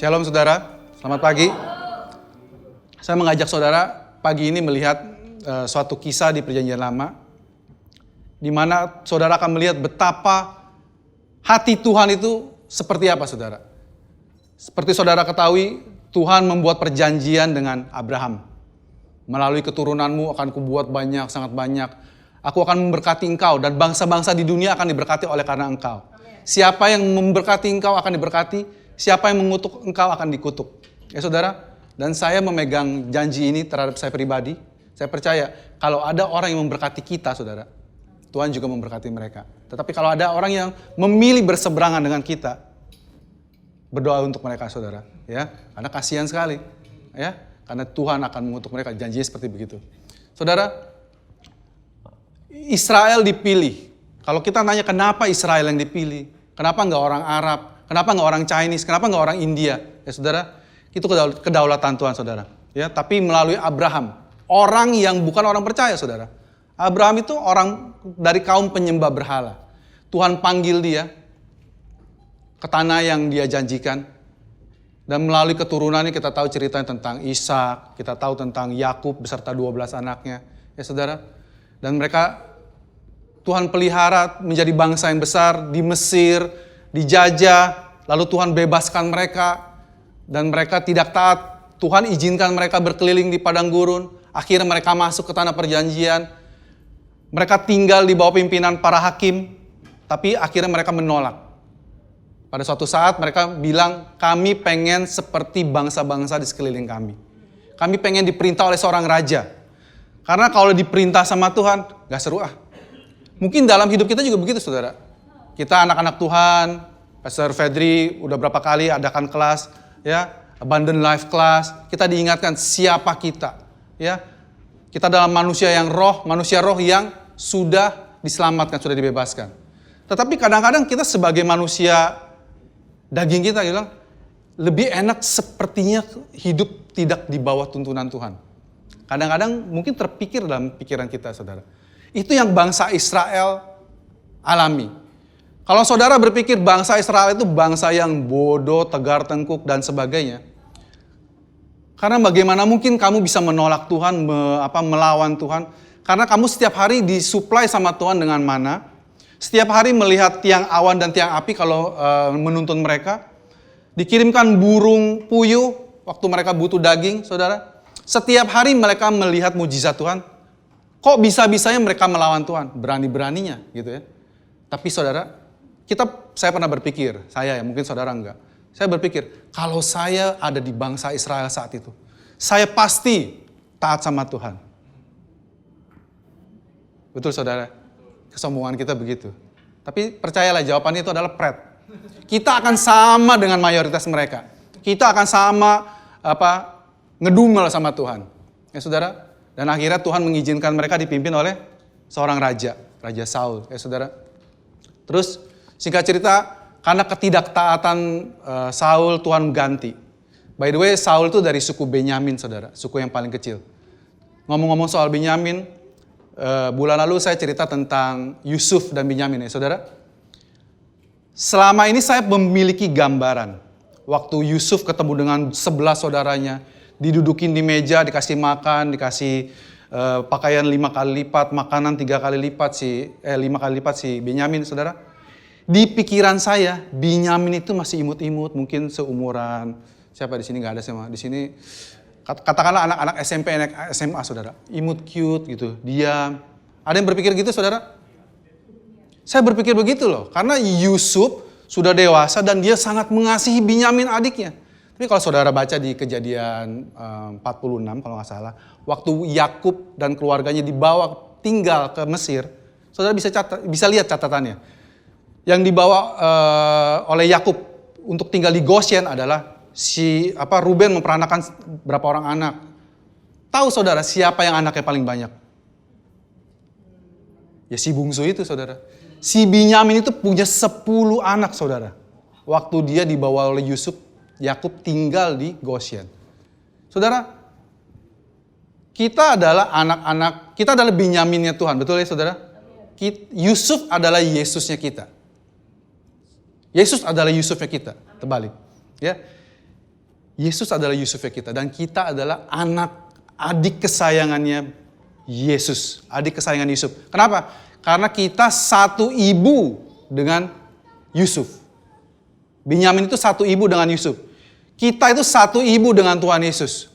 Shalom saudara, selamat pagi. Saya mengajak saudara pagi ini melihat suatu kisah di Perjanjian Lama, di mana saudara akan melihat betapa hati Tuhan itu seperti apa saudara. Seperti saudara ketahui, Tuhan membuat perjanjian dengan Abraham. Melalui keturunanmu akan kubuat banyak, sangat banyak. Aku akan memberkati engkau dan bangsa-bangsa di dunia akan diberkati oleh karena engkau. Siapa yang memberkati engkau akan diberkati. Siapa yang mengutuk engkau akan dikutuk. Ya saudara, dan saya memegang janji ini terhadap saya pribadi. Saya percaya kalau ada orang yang memberkati kita saudara, Tuhan juga memberkati mereka. Tetapi kalau ada orang yang memilih berseberangan dengan kita, berdoa untuk mereka saudara. Ya, karena kasihan sekali. Ya, karena Tuhan akan mengutuk mereka, janjinya seperti begitu. Saudara, Israel dipilih. Kalau kita nanya kenapa Israel yang dipilih, kenapa enggak orang Arab? Kenapa nggak orang Chinese? Kenapa nggak orang India? Ya saudara, itu kedaulatan Tuhan saudara. Ya, tapi melalui Abraham, orang yang bukan orang percaya saudara. Abraham itu orang dari kaum penyembah berhala. Tuhan panggil dia ke tanah yang dia janjikan. Dan melalui keturunannya kita tahu ceritanya tentang Ishak, kita tahu tentang Yakub beserta 12 anaknya. Ya saudara, dan mereka Tuhan pelihara menjadi bangsa yang besar di Mesir, dijajah, lalu Tuhan bebaskan mereka, dan mereka tidak taat. Tuhan izinkan mereka berkeliling di padang gurun, akhirnya mereka masuk ke tanah perjanjian. Mereka tinggal di bawah pimpinan para hakim, tapi akhirnya mereka menolak. Pada suatu saat mereka bilang, kami pengen seperti bangsa-bangsa di sekeliling kami. Kami pengen diperintah oleh seorang raja. Karena kalau diperintah sama Tuhan, gak seru ah. Mungkin dalam hidup kita juga begitu saudara. Kita anak-anak Tuhan, Pastor Fedri udah berapa kali adakan kelas, ya, Abundant Life Class. Kita diingatkan siapa kita, ya. Kita adalah manusia roh yang sudah diselamatkan, sudah dibebaskan. Tetapi kadang-kadang kita sebagai manusia daging kita bilang, lebih enak sepertinya hidup tidak di bawah tuntunan Tuhan. Kadang-kadang mungkin terpikir dalam pikiran kita, saudara. Itu yang bangsa Israel alami. Kalau saudara berpikir bangsa Israel itu bangsa yang bodoh, tegar tengkuk, dan sebagainya. Karena bagaimana mungkin kamu bisa menolak Tuhan, melawan Tuhan. Karena kamu setiap hari disuplai sama Tuhan dengan mana. Setiap hari melihat tiang awan dan tiang api kalau menuntun mereka. Dikirimkan burung puyuh waktu mereka butuh daging, saudara. Setiap hari mereka melihat mujizat Tuhan. Kok bisa-bisanya mereka melawan Tuhan? Berani-beraninya gitu ya. Tapi saudara, saya pernah berpikir, mungkin saudara enggak. Saya berpikir, kalau saya ada di bangsa Israel saat itu, saya pasti taat sama Tuhan. Betul saudara? Kesombongan kita begitu. Tapi percayalah jawabannya itu adalah pret. Kita akan sama dengan mayoritas mereka. Kita akan sama ngedumel sama Tuhan. Ya saudara? Dan akhirnya Tuhan mengizinkan mereka dipimpin oleh seorang raja, Raja Saul. Ya saudara? Terus singkat cerita, karena ketidaktaatan Saul, Tuhan ganti. By the way, Saul itu dari suku Benyamin, saudara. Suku yang paling kecil. Ngomong-ngomong soal Benyamin, bulan lalu saya cerita tentang Yusuf dan Benyamin ya, saudara. Selama ini saya memiliki gambaran. Waktu Yusuf ketemu dengan 11 saudaranya, didudukin di meja, dikasih makan, dikasih pakaian 5 kali lipat, makanan 3 kali lipat 5 kali lipat si Benyamin, saudara. Di pikiran saya, Benyamin itu masih imut-imut, mungkin seumuran. Siapa di sini nggak ada sama? Di sini katakanlah anak-anak SMP, anak SMA, saudara. Imut, cute gitu, diam. Ada yang berpikir gitu, saudara? Saya berpikir begitu loh, karena Yusuf sudah dewasa dan dia sangat mengasihi Benyamin adiknya. Tapi kalau saudara baca di Kejadian 46 kalau nggak salah, waktu Yakub dan keluarganya dibawa tinggal ke Mesir, saudara bisa lihat catatannya. Yang dibawa oleh Yakub untuk tinggal di Goshen adalah Ruben memperanakan berapa orang anak. Tahu saudara siapa yang anaknya paling banyak? Ya si bungsu itu saudara. Si Benyamin itu punya 10 anak saudara. Waktu dia dibawa oleh Yusuf, Yakub tinggal di Goshen. Saudara, kita adalah anak-anak, kita adalah Benyaminnya Tuhan, betul ya saudara? Yusuf adalah Yesusnya kita. Yesus adalah Yusufnya kita, terbalik. Ya. Yesus adalah Yusufnya kita dan kita adalah adik kesayangannya Yesus, adik kesayangan Yusuf. Kenapa? Karena kita satu ibu dengan Yusuf. Binyamin itu satu ibu dengan Yusuf. Kita itu satu ibu dengan Tuhan Yesus.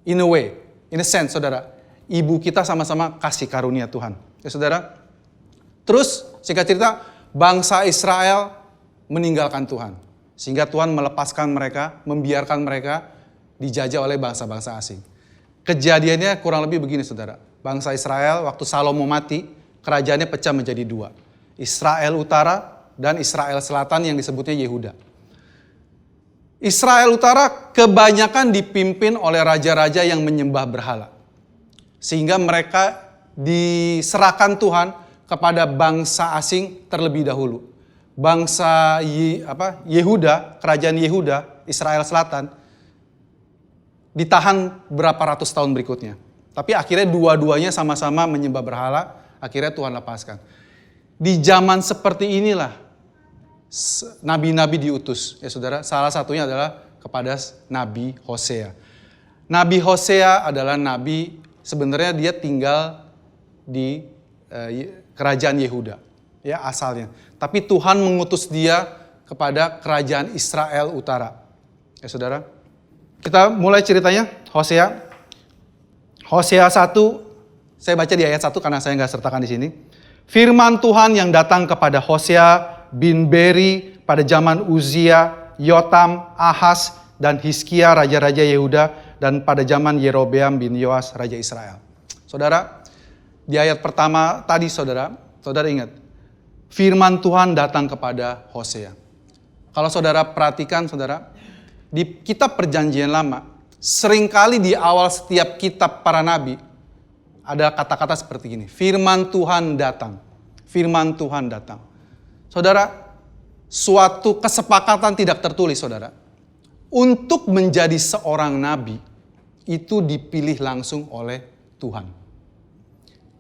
In a way, in a sense, saudara. Ibu kita sama-sama kasih karunia Tuhan. Ya saudara. Terus, singkat cerita, bangsa Israel meninggalkan Tuhan. Sehingga Tuhan melepaskan mereka, membiarkan mereka dijajah oleh bangsa-bangsa asing. Kejadiannya kurang lebih begini saudara. Bangsa Israel waktu Salomo mati, kerajaannya pecah menjadi dua. Israel Utara dan Israel Selatan yang disebutnya Yehuda. Israel Utara kebanyakan dipimpin oleh raja-raja yang menyembah berhala. Sehingga mereka diserahkan Tuhan kepada bangsa asing terlebih dahulu. Bangsa Yehuda, kerajaan Yehuda, Israel Selatan, ditahan berapa ratus tahun berikutnya. Tapi akhirnya dua-duanya sama-sama menyembah berhala, akhirnya Tuhan lepaskan. Di zaman seperti inilah nabi-nabi diutus. Ya saudara, salah satunya adalah kepada Nabi Hosea. Nabi Hosea adalah nabi, sebenarnya dia tinggal di kerajaan Yehuda, ya asalnya. Tapi Tuhan mengutus dia kepada kerajaan Israel Utara. Ya saudara, kita mulai ceritanya, Hosea. Hosea 1, saya baca di ayat 1 karena saya nggak sertakan di sini. Firman Tuhan yang datang kepada Hosea bin Beri pada zaman Uzia, Yotam, Ahaz, dan Hizkia raja-raja Yehuda, dan pada zaman Yerobeam bin Yoas raja Israel. Saudara, di ayat pertama tadi saudara ingat, firman Tuhan datang kepada Hosea. Kalau saudara perhatikan saudara, di kitab perjanjian lama, seringkali di awal setiap kitab para nabi, ada kata-kata seperti ini. Firman Tuhan datang. Firman Tuhan datang. Saudara, suatu kesepakatan tidak tertulis saudara. Untuk menjadi seorang nabi, itu dipilih langsung oleh Tuhan.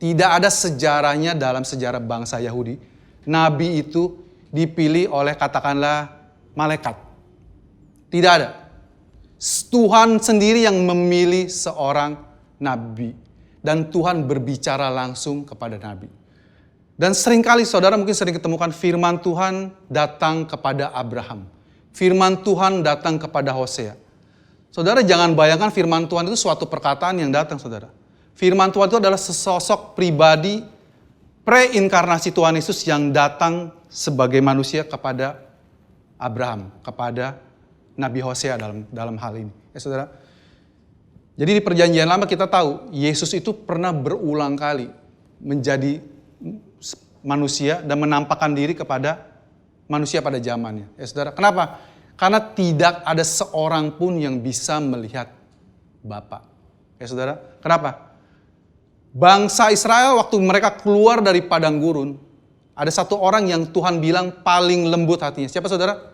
Tidak ada sejarahnya dalam sejarah bangsa Yahudi. Nabi itu dipilih oleh katakanlah malaikat. Tidak ada. Tuhan sendiri yang memilih seorang nabi. Dan Tuhan berbicara langsung kepada nabi. Dan seringkali saudara mungkin sering ketemukan firman Tuhan datang kepada Abraham. Firman Tuhan datang kepada Hosea. Saudara jangan bayangkan firman Tuhan itu suatu perkataan yang datang saudara. Firman Tuhan itu adalah sesosok pribadi preinkarnasi Tuhan Yesus yang datang sebagai manusia kepada Abraham, kepada Nabi Hosea dalam hal ini. Ya saudara. Jadi di perjanjian lama kita tahu Yesus itu pernah berulang kali menjadi manusia dan menampakkan diri kepada manusia pada zamannya. Ya saudara, kenapa? Karena tidak ada seorang pun yang bisa melihat Bapa. Ya saudara, kenapa? Bangsa Israel waktu mereka keluar dari padang gurun, ada satu orang yang Tuhan bilang paling lembut hatinya. Siapa saudara?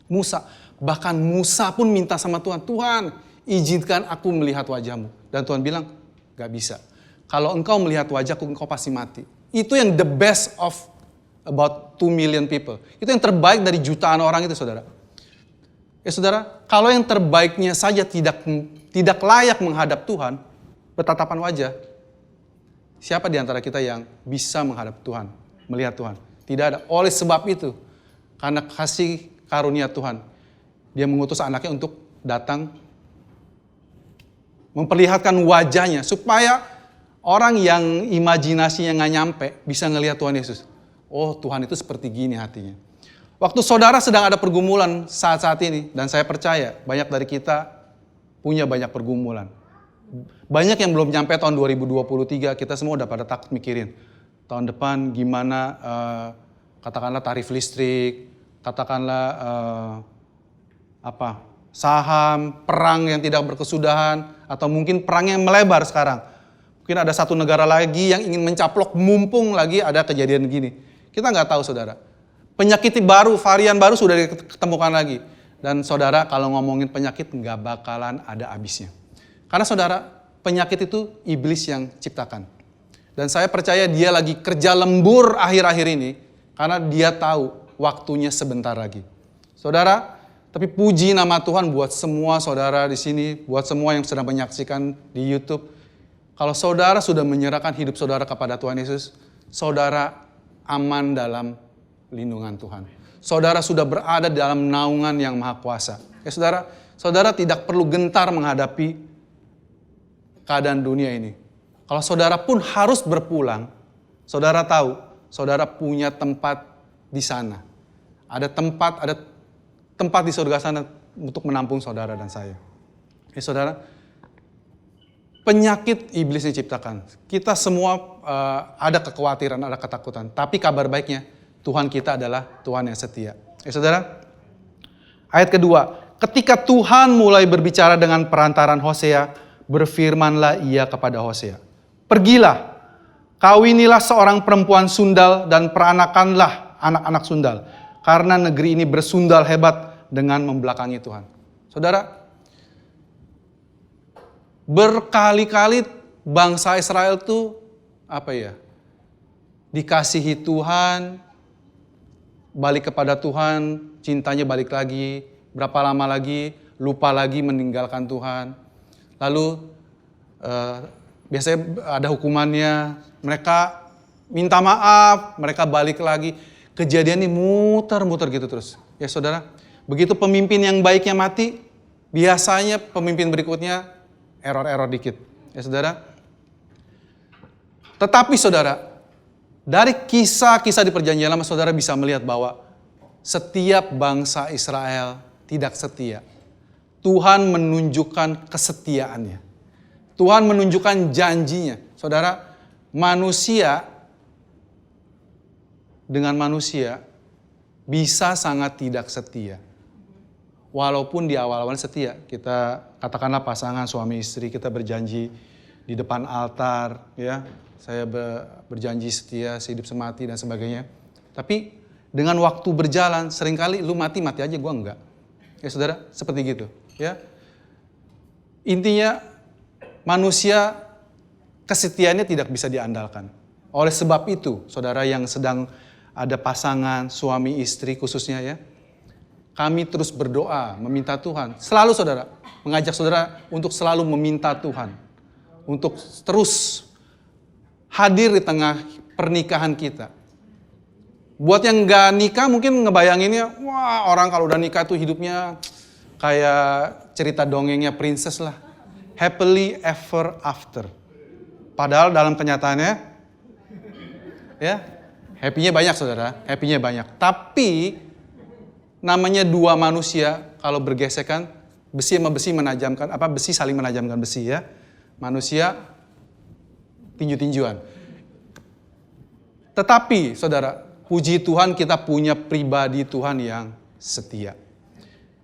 Musa. Bahkan Musa pun minta sama Tuhan, Tuhan izinkan aku melihat wajahmu. Dan Tuhan bilang, gak bisa. Kalau engkau melihat wajahku, engkau pasti mati. Itu yang the best of about 2 million people. Itu yang terbaik dari jutaan orang itu saudara. Ya saudara, kalau yang terbaiknya saja tidak layak menghadap Tuhan, bertatapan wajah, siapa di antara kita yang bisa menghadap Tuhan, melihat Tuhan? Tidak ada. Oleh sebab itu, karena kasih karunia Tuhan, dia mengutus anaknya untuk datang memperlihatkan wajahnya supaya orang yang imajinasinya nggak nyampe bisa ngelihat Tuhan Yesus. Oh Tuhan itu seperti gini hatinya. Waktu saudara sedang ada pergumulan saat-saat ini, dan saya percaya banyak dari kita punya banyak pergumulan. Banyak yang belum nyampe tahun 2023, kita semua udah pada takut mikirin. Tahun depan gimana, katakanlah tarif listrik, katakanlah saham, perang yang tidak berkesudahan, atau mungkin perang yang melebar sekarang. Mungkin ada satu negara lagi yang ingin mencaplok mumpung lagi ada kejadian gini. Kita nggak tahu saudara. Penyakit baru, varian baru sudah ditemukan lagi. Dan saudara kalau ngomongin penyakit nggak bakalan ada habisnya. Karena saudara, penyakit itu iblis yang ciptakan. Dan saya percaya dia lagi kerja lembur akhir-akhir ini. Karena dia tahu waktunya sebentar lagi. Saudara, Tapi puji nama Tuhan buat semua saudara di sini, buat semua yang sedang menyaksikan di YouTube. Kalau saudara sudah menyerahkan hidup saudara kepada Tuhan Yesus, saudara aman dalam lindungan Tuhan. Saudara sudah berada dalam naungan yang maha kuasa. Ya saudara tidak perlu gentar menghadapi keadaan dunia ini. Kalau saudara pun harus berpulang, saudara tahu, saudara punya tempat di sana. Ada tempat di surga sana untuk menampung saudara dan saya. Ya saudara, penyakit iblis diciptakan. Kita semua ada kekhawatiran, ada ketakutan. Tapi kabar baiknya, Tuhan kita adalah Tuhan yang setia. Ya saudara, ayat kedua. Ketika Tuhan mulai berbicara dengan perantaran Hosea, berfirmanlah ia kepada Hosea. Pergilah, kawinilah seorang perempuan sundal dan peranakanlah anak-anak sundal. Karena negeri ini bersundal hebat dengan membelakangi Tuhan. Saudara, berkali-kali bangsa Israel itu dikasihi Tuhan, balik kepada Tuhan, cintanya balik lagi, berapa lama lagi, lupa lagi meninggalkan Tuhan. Lalu biasanya ada hukumannya, mereka minta maaf, mereka balik lagi. Kejadian ini muter-muter gitu terus. Ya saudara, begitu pemimpin yang baiknya mati, biasanya pemimpin berikutnya error-error dikit. Ya saudara. Tetapi saudara, dari kisah-kisah di perjanjian lama saudara bisa melihat bahwa setiap bangsa Israel tidak setia. Tuhan menunjukkan kesetiaannya. Tuhan menunjukkan janjinya. Saudara, manusia dengan manusia bisa sangat tidak setia. Walaupun di awal-awal setia, kita katakanlah pasangan suami istri, kita berjanji di depan altar, ya, saya berjanji setia, sehidup semati dan sebagainya. Tapi dengan waktu berjalan, seringkali lu mati-mati aja, gua enggak. Ya saudara, seperti gitu. Ya, intinya manusia kesetiaannya tidak bisa diandalkan. Oleh sebab itu, saudara yang sedang ada pasangan, suami, istri khususnya ya. Kami terus berdoa, meminta Tuhan. Selalu saudara, mengajak saudara untuk selalu meminta Tuhan. Untuk terus hadir di tengah pernikahan kita. Buat yang gak nikah mungkin ngebayanginnya, wah orang kalau udah nikah tuh hidupnya kayak cerita dongengnya princess lah. Happily ever after. Padahal dalam kenyataannya, ya, happy-nya banyak saudara, happy-nya banyak. Tapi namanya dua manusia kalau bergesekan, besi sama besi menajamkan, besi saling menajamkan besi ya. Manusia tinju-tinjuan. Tetapi saudara, puji Tuhan kita punya pribadi Tuhan yang setia.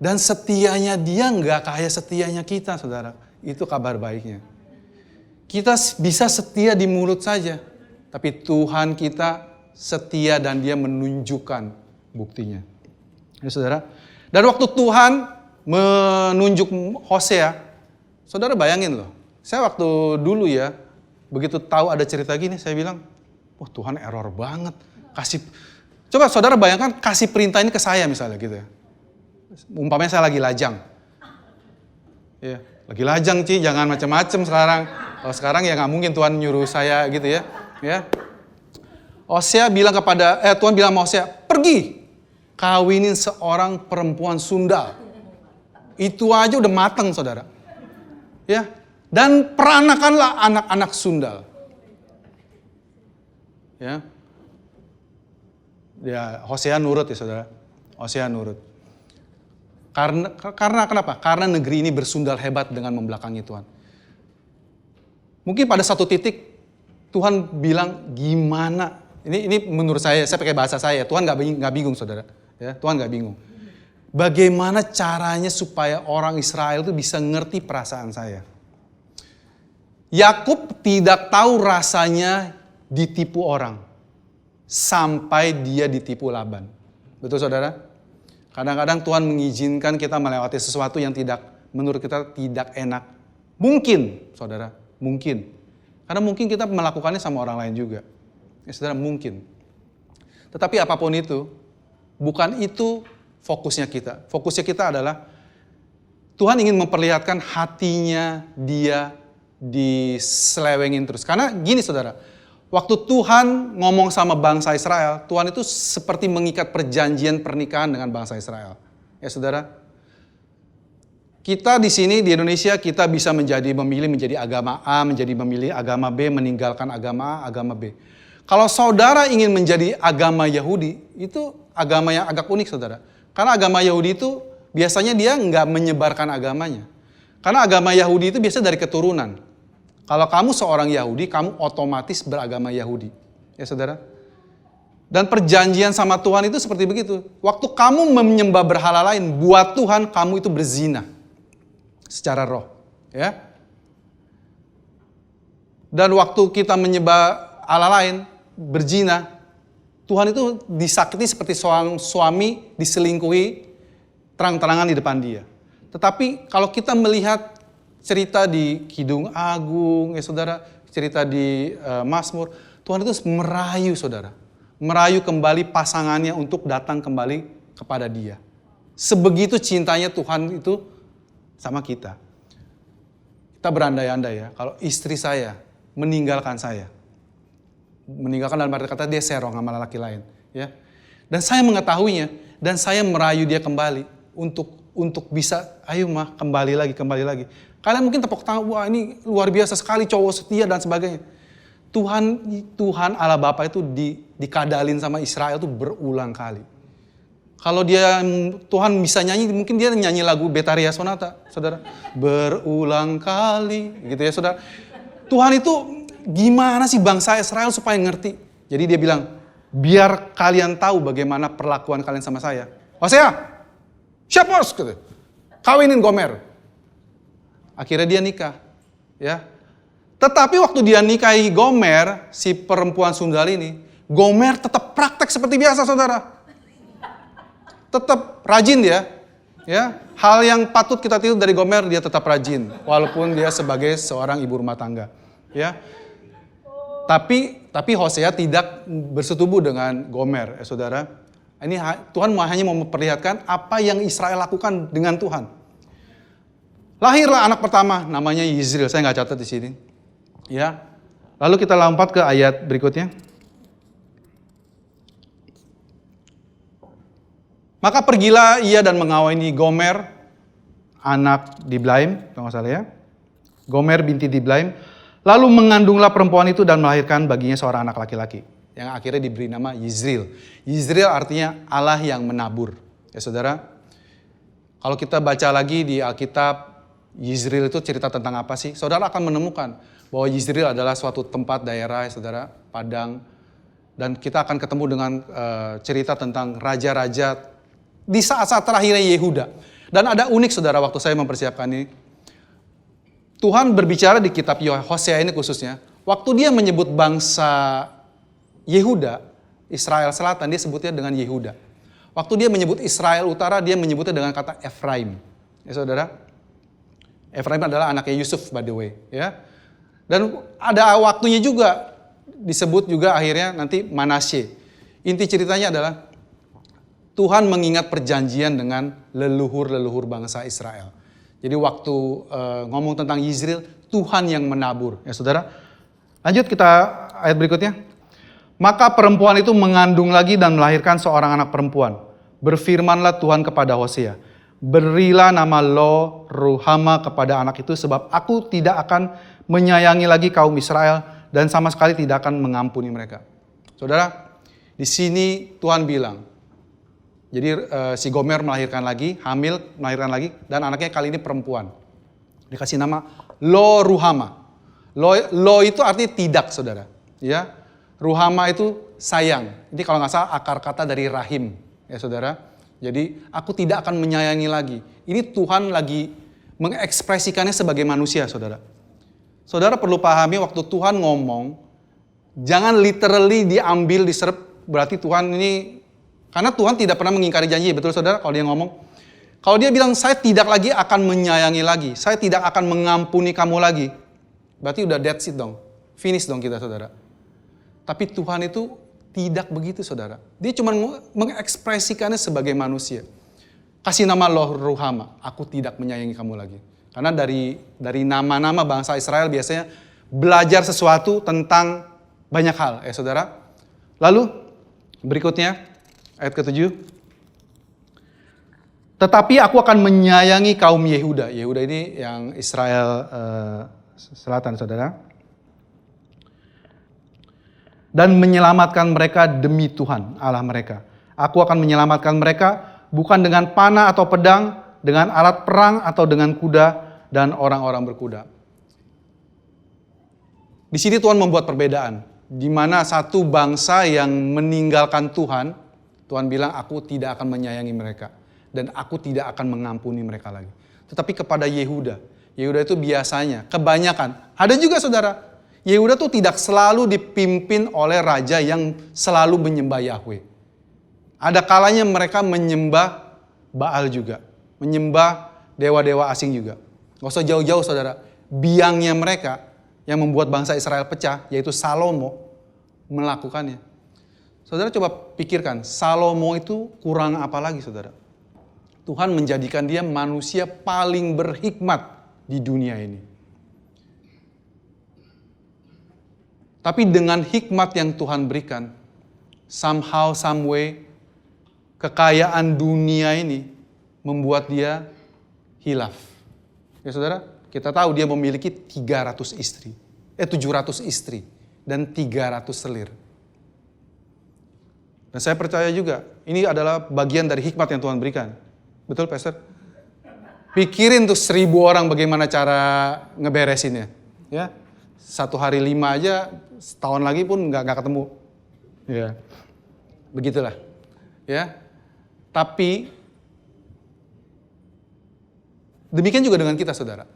Dan setianya dia nggak kayak setianya kita saudara. Itu kabar baiknya. Kita bisa setia di mulut saja. Tapi Tuhan kita setia dan dia menunjukkan buktinya. Ya saudara. Dan waktu Tuhan menunjuk Hosea, saudara bayangin loh. Saya waktu dulu ya, begitu tahu ada cerita gini, saya bilang, wah Tuhan error banget. Coba saudara bayangkan kasih perintah ini ke saya misalnya gitu ya. Umpamanya saya lagi lajang. Ya, lagi lajang Ci, jangan macam-macam sekarang. Kalau sekarang ya nggak mungkin Tuhan nyuruh saya gitu ya. Ya. Hosea bilang Tuhan bilang sama Hosea, pergi kawinin seorang perempuan sundal. Itu aja udah mateng saudara. Ya, dan peranakanlah anak-anak sundal. Ya. Ya, Hosea nurut ya saudara. Hosea nurut. Karena kenapa? Karena negeri ini bersundal hebat dengan membelakangi Tuhan. Mungkin pada satu titik Tuhan bilang gimana? Ini menurut saya pakai bahasa saya. Tuhan nggak bingung saudara. Ya, Tuhan nggak bingung. Bagaimana caranya supaya orang Israel itu bisa ngerti perasaan saya? Yakub tidak tahu rasanya ditipu orang sampai dia ditipu Laban. Betul saudara? Kadang-kadang Tuhan mengizinkan kita melewati sesuatu yang menurut kita tidak enak. Mungkin saudara, mungkin. Karena mungkin kita melakukannya sama orang lain juga. Ya saudara, mungkin. Tetapi apapun itu, bukan itu fokusnya kita. Fokusnya kita adalah Tuhan ingin memperlihatkan hatinya dia diselewengin terus. Karena gini saudara, waktu Tuhan ngomong sama bangsa Israel, Tuhan itu seperti mengikat perjanjian pernikahan dengan bangsa Israel. Ya saudara, kita di sini di Indonesia kita bisa memilih menjadi agama A, menjadi memilih agama B, meninggalkan agama A, agama B. Kalau saudara ingin menjadi agama Yahudi, itu agama yang agak unik saudara. Karena agama Yahudi itu biasanya dia nggak menyebarkan agamanya. Karena agama Yahudi itu biasanya dari keturunan. Kalau kamu seorang Yahudi, kamu otomatis beragama Yahudi. Ya saudara. Dan perjanjian sama Tuhan itu seperti begitu. Waktu kamu menyembah berhala lain, buat Tuhan kamu itu berzina. Secara roh. Ya. Dan waktu kita menyembah Allah lain, berzina, Tuhan itu disakiti seperti seorang suami diselingkuhi terang-terangan di depan dia. Tetapi kalau kita melihat cerita di Kidung Agung, ya saudara, cerita di Mazmur, Tuhan itu merayu saudara. Merayu kembali pasangannya untuk datang kembali kepada dia. Sebegitu cintanya Tuhan itu sama kita. Kita berandai-andai ya, kalau istri saya meninggalkan saya. Meninggalkan dalam arti kata dia serong sama laki lain. Ya. Dan saya mengetahuinya, dan saya merayu dia kembali untuk bisa, ayo mah kembali lagi. Kalian mungkin tepuk tangan, wah ini luar biasa sekali cowok setia dan sebagainya. Tuhan Allah Bapa itu dikadalin sama Israel itu berulang kali. Kalau Tuhan bisa nyanyi, mungkin dia nyanyi lagu Betaria Sonata, saudara. Berulang kali, gitu ya saudara. Tuhan itu gimana sih bangsa Israel supaya ngerti. Jadi dia bilang, biar kalian tahu bagaimana perlakuan kalian sama saya. Hosea, siap bos, gitu. Kawinin Gomer. Akhirnya dia nikah. Ya. Tetapi waktu dia nikahi Gomer, si perempuan sundal ini, Gomer tetap praktek seperti biasa saudara. Tetap rajin dia. Ya. Hal yang patut kita tiru dari Gomer, dia tetap rajin. Walaupun dia sebagai seorang ibu rumah tangga. Ya. Tapi Hosea tidak bersetubuh dengan Gomer, ya saudara. Ini Tuhan hanya mau memperlihatkan apa yang Israel lakukan dengan Tuhan. Lahirlah anak pertama, namanya Yizril. Saya nggak catat di sini. Ya. Lalu kita lompat ke ayat berikutnya. Maka pergilah ia dan mengawini Gomer, anak Diblaim, kalau nggak salah ya. Gomer binti Diblaim. Lalu mengandunglah perempuan itu dan melahirkan baginya seorang anak laki-laki. Yang akhirnya diberi nama Yizril. Yizril artinya Allah yang menabur. Ya saudara, kalau kita baca lagi di Alkitab, Yizril itu cerita tentang apa sih? Saudara akan menemukan bahwa Yizril adalah suatu tempat daerah, ya saudara, padang. Dan kita akan ketemu dengan cerita tentang raja-raja di saat-saat terakhirnya Yehuda. Dan ada unik saudara waktu saya mempersiapkan ini. Tuhan berbicara di kitab Hosea ini khususnya. Waktu dia menyebut bangsa Yehuda, Israel Selatan, dia sebutnya dengan Yehuda. Waktu dia menyebut Israel Utara, dia menyebutnya dengan kata Efraim. Ya saudara, Efraim adalah anaknya Yusuf by the way. Ya. Dan ada waktunya juga disebut juga akhirnya nanti Manasye. Inti ceritanya adalah Tuhan mengingat perjanjian dengan leluhur-leluhur bangsa Israel. Jadi waktu ngomong tentang Yizril, Tuhan yang menabur. Ya saudara, lanjut kita ayat berikutnya. Maka perempuan itu mengandung lagi dan melahirkan seorang anak perempuan. Berfirmanlah Tuhan kepada Hosea, berilah nama Lo Ruhama kepada anak itu, sebab aku tidak akan menyayangi lagi kaum Israel dan sama sekali tidak akan mengampuni mereka. Saudara, di sini Tuhan bilang, jadi si Gomer melahirkan lagi, hamil, melahirkan lagi, dan anaknya kali ini perempuan. Dikasih nama Lo Ruhama. Lo itu artinya tidak, saudara. Ya, Ruhama itu sayang. Ini kalau nggak salah akar kata dari rahim, ya saudara. Jadi aku tidak akan menyayangi lagi. Ini Tuhan lagi mengekspresikannya sebagai manusia, saudara. Saudara perlu pahami waktu Tuhan ngomong, jangan literally diambil, diserap, berarti Tuhan ini. Karena Tuhan tidak pernah mengingkari janji, betul saudara kalau dia ngomong. Kalau dia bilang, saya tidak lagi akan menyayangi lagi, saya tidak akan mengampuni kamu lagi. Berarti udah that's it dong, finish dong kita saudara. Tapi Tuhan itu tidak begitu saudara. Dia cuma mengekspresikannya sebagai manusia. kasih nama Lo Ruhama, aku tidak menyayangi kamu lagi. Karena dari nama-nama bangsa Israel biasanya belajar sesuatu tentang banyak hal, saudara. Lalu berikutnya ayat ke-7. Tetapi aku akan menyayangi kaum Yehuda. Yehuda ini yang Israel selatan, saudara. Dan menyelamatkan mereka demi Tuhan Allah mereka. Aku akan menyelamatkan mereka bukan dengan panah atau pedang, dengan alat perang atau dengan kuda dan orang-orang berkuda. Di sini Tuhan membuat perbedaan, di mana satu bangsa yang meninggalkan Tuhan, Tuhan bilang aku tidak akan menyayangi mereka dan aku tidak akan mengampuni mereka lagi. Tetapi kepada Yehuda itu biasanya kebanyakan, ada juga saudara, Yehuda tuh tidak selalu dipimpin oleh raja yang selalu menyembah Yahweh. Ada kalanya mereka menyembah Baal juga, menyembah dewa-dewa asing juga. Gak usah jauh-jauh saudara, biangnya mereka yang membuat bangsa Israel pecah, yaitu Salomo, melakukannya. Saudara coba pikirkan, Salomo itu kurang apa lagi saudara? Tuhan menjadikan dia manusia paling berhikmat di dunia ini. Tapi dengan hikmat yang Tuhan berikan, somehow, some way, kekayaan dunia ini membuat dia hilaf. Ya saudara, kita tahu dia memiliki 700 istri dan 300 selir. Dan saya percaya juga, ini adalah bagian dari hikmat yang Tuhan berikan. Betul, Pastor? Pikirin tuh 1000 orang bagaimana cara ngeberesinnya. Ya, 1 hari 5 aja, setahun lagi pun nggak ketemu. Ya, begitulah. Ya, tapi demikian juga dengan kita, saudara.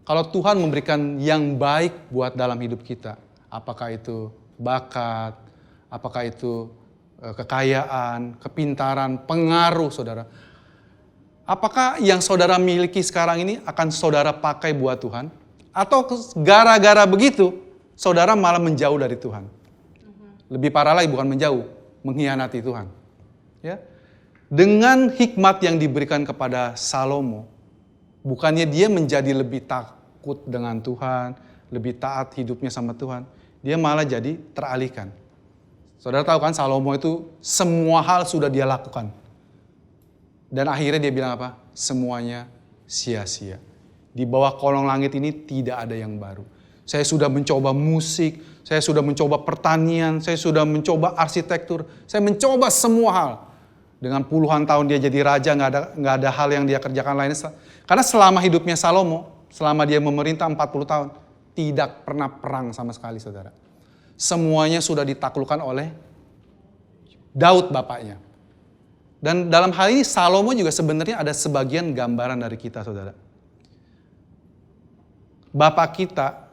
Kalau Tuhan memberikan yang baik buat dalam hidup kita, apakah itu bakat, apakah itu kekayaan, kepintaran, pengaruh, saudara. Apakah yang saudara miliki sekarang ini akan saudara pakai buat Tuhan? Atau gara-gara begitu, saudara malah menjauh dari Tuhan. Lebih parah lagi, bukan menjauh, mengkhianati Tuhan. Ya. Dengan hikmat yang diberikan kepada Salomo, bukannya dia menjadi lebih takut dengan Tuhan, lebih taat hidupnya sama Tuhan, dia malah jadi teralihkan. Saudara tahu kan, Salomo itu semua hal sudah dia lakukan. Dan akhirnya dia bilang apa? Semuanya sia-sia. Di bawah kolong langit ini tidak ada yang baru. Saya sudah mencoba musik, saya sudah mencoba pertanian, saya sudah mencoba arsitektur, saya mencoba semua hal. Dengan puluhan tahun dia jadi raja, nggak ada hal yang dia kerjakan lain. Karena selama hidupnya Salomo, selama dia memerintah 40 tahun, tidak pernah perang sama sekali, saudara. Semuanya sudah ditaklukkan oleh Daud bapaknya. Dan dalam hal ini Salomo juga sebenarnya ada sebagian gambaran dari kita, saudara. Bapak kita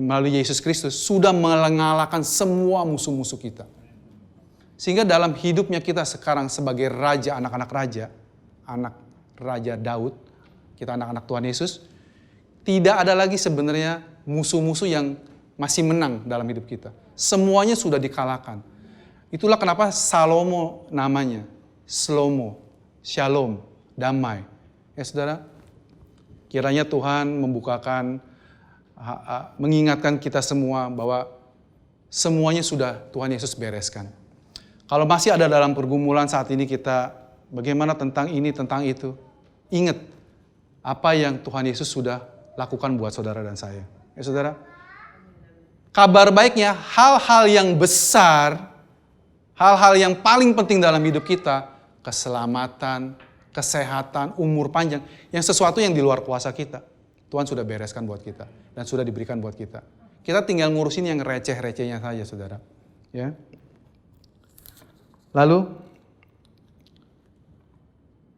melalui Yesus Kristus sudah mengalahkan semua musuh-musuh kita. Sehingga dalam hidupnya kita sekarang sebagai raja, anak-anak raja, anak Raja Daud, kita anak-anak Tuhan Yesus, tidak ada lagi sebenarnya musuh-musuh yang masih menang dalam hidup kita. Semuanya sudah dikalahkan. Itulah kenapa Salomo namanya, Slomo, Shalom, damai. Ya saudara, kiranya Tuhan membukakan, mengingatkan kita semua bahwa semuanya sudah Tuhan Yesus bereskan. Kalau masih ada dalam pergumulan saat ini kita, bagaimana tentang ini, tentang itu, ingat apa yang Tuhan Yesus sudah lakukan buat saudara dan saya. Ya saudara, kabar baiknya hal-hal yang besar, hal-hal yang paling penting dalam hidup kita, keselamatan, kesehatan, umur panjang, yang sesuatu yang di luar kuasa kita, Tuhan sudah bereskan buat kita dan sudah diberikan buat kita. Kita tinggal ngurusin yang receh-recehnya saja, saudara. Ya. Lalu,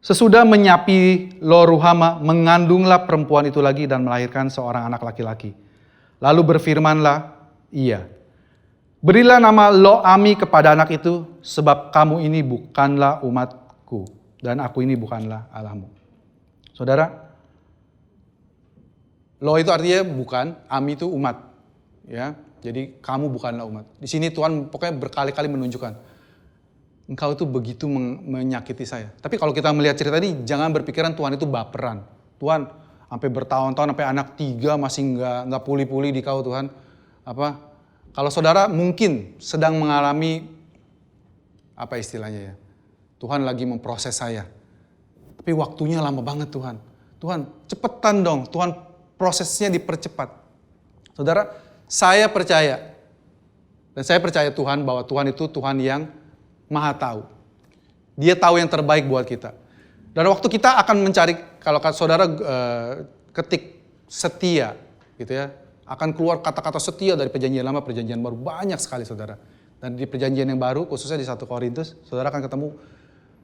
sesudah menyapi Lo Ruhama, mengandunglah perempuan itu lagi dan melahirkan seorang anak laki-laki. Lalu berfirmanlah ia, berilah nama Lo Ami kepada anak itu, sebab kamu ini bukanlah umatku, dan aku ini bukanlah Allahmu. Saudara, Lo itu artinya bukan, Ami itu umat. Ya, jadi kamu bukanlah umat. Di sini Tuhan pokoknya berkali-kali menunjukkan, engkau itu begitu menyakiti saya. Tapi kalau kita melihat cerita ini, jangan berpikiran Tuhan itu baperan. Tuhan sampai bertahun-tahun, sampai anak 3 masih nggak pulih-pulih di kau Tuhan. Kalau saudara mungkin sedang mengalami, apa istilahnya ya, Tuhan lagi memproses saya. Tapi waktunya lama banget Tuhan. Tuhan cepetan dong, Tuhan prosesnya dipercepat. Saudara, saya percaya. Dan saya percaya Tuhan bahwa Tuhan itu Tuhan yang Maha tahu. Dia tahu yang terbaik buat kita. Dan waktu kita akan mencari, kalau saudara ketik setia, gitu ya, akan keluar kata-kata setia dari perjanjian lama, perjanjian baru. Banyak sekali saudara. Dan di perjanjian yang baru, khususnya di 1 Korintus, saudara akan ketemu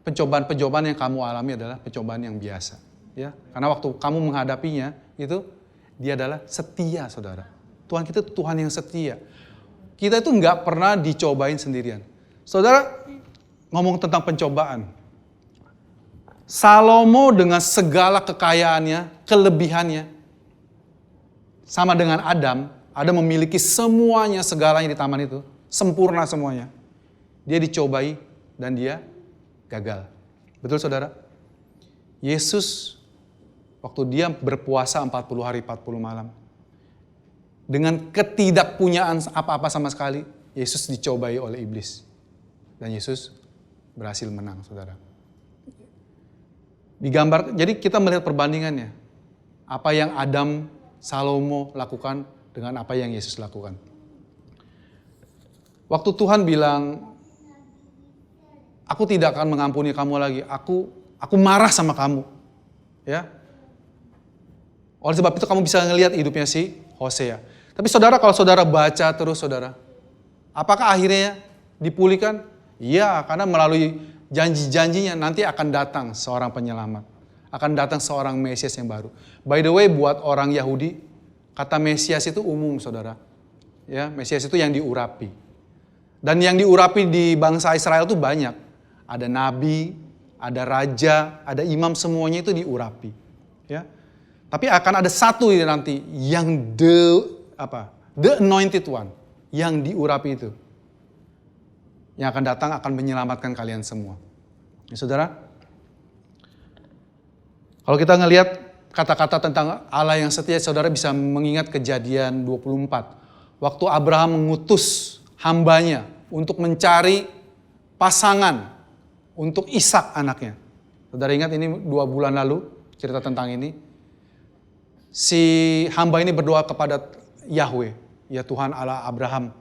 pencobaan-pencobaan yang kamu alami adalah pencobaan yang biasa. Ya, karena waktu kamu menghadapinya, itu dia adalah setia saudara. Tuhan kita itu Tuhan yang setia. Kita itu nggak pernah dicobain sendirian. Saudara, ngomong tentang pencobaan. Salomo dengan segala kekayaannya, kelebihannya, sama dengan Adam memiliki semuanya, segalanya di taman itu, sempurna semuanya. Dia dicobai dan dia gagal. Betul saudara? Yesus, waktu dia berpuasa 40 hari 40 malam, dengan ketidakpunyaan apa-apa sama sekali, Yesus dicobai oleh iblis. Dan Yesus berhasil menang, saudara. Jadi kita melihat perbandingannya. Apa yang Adam, Salomo lakukan dengan apa yang Yesus lakukan. Waktu Tuhan bilang, aku tidak akan mengampuni kamu lagi. Aku marah sama kamu. Ya. Oleh sebab itu kamu bisa ngelihat hidupnya si Hosea. Tapi saudara, kalau saudara baca terus saudara, apakah akhirnya dipulihkan? Iya, karena melalui janji-janjinya nanti akan datang seorang penyelamat. Akan datang seorang Mesias yang baru. By the way, buat orang Yahudi, kata Mesias itu umum saudara. Ya, Mesias itu yang diurapi. Dan yang diurapi di bangsa Israel itu banyak. Ada nabi, ada raja, ada imam, semuanya itu diurapi. Ya. Tapi akan ada satu nanti yang the anointed one, yang diurapi itu. Yang akan datang akan menyelamatkan kalian semua. Ya, saudara, kalau kita ngelihat kata-kata tentang Allah yang setia, saudara bisa mengingat Kejadian 24. Waktu Abraham mengutus hambanya untuk mencari pasangan untuk Ishak anaknya. Saudara ingat ini 2 bulan lalu cerita tentang ini. Si hamba ini berdoa kepada Yahweh, ya Tuhan Allah Abraham,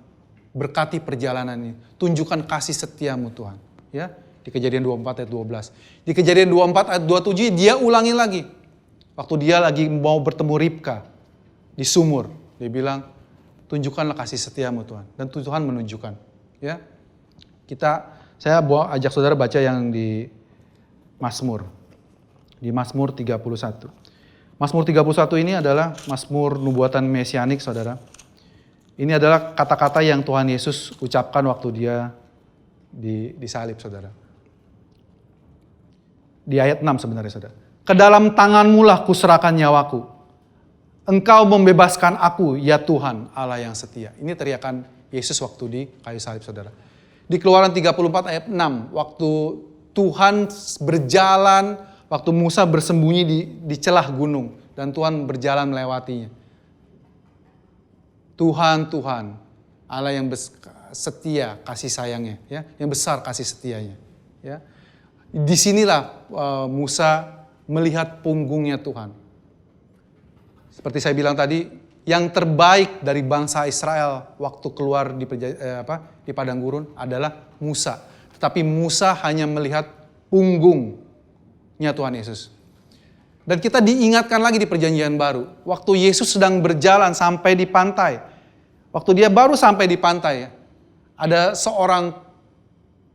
berkati perjalanan ini. Tunjukkan kasih setiamu Tuhan. Ya, di Kejadian 24 ayat 12. Di Kejadian 24 ayat 27 dia ulangi lagi. Waktu dia lagi mau bertemu Ribka di sumur. Dia bilang, tunjukkanlah kasih setiamu Tuhan. Dan Tuhan menunjukkan. Ya, saya ajak saudara baca yang di Mazmur. Di Mazmur 31. Mazmur 31 ini adalah Mazmur nubuatan mesianik saudara. Ini adalah kata-kata yang Tuhan Yesus ucapkan waktu dia disalib saudara. Di ayat 6 sebenarnya saudara. Ke dalam tanganmu lah kuserahkan nyawaku. Engkau membebaskan aku ya Tuhan Allah yang setia. Ini teriakan Yesus waktu di kayu salib saudara. Di Keluaran 34 ayat 6. Waktu Tuhan berjalan, waktu Musa bersembunyi di celah gunung. Dan Tuhan berjalan melewatinya. Tuhan, Allah yang setia kasih sayangnya, ya, yang besar kasih setianya. Ya. Disinilah Musa melihat punggungnya Tuhan. Seperti saya bilang tadi, yang terbaik dari bangsa Israel waktu keluar di padang gurun adalah Musa. Tetapi Musa hanya melihat punggungnya Tuhan Yesus. Dan kita diingatkan lagi di perjanjian baru. Waktu Yesus sedang berjalan sampai di pantai. Waktu dia baru sampai di pantai, ada seorang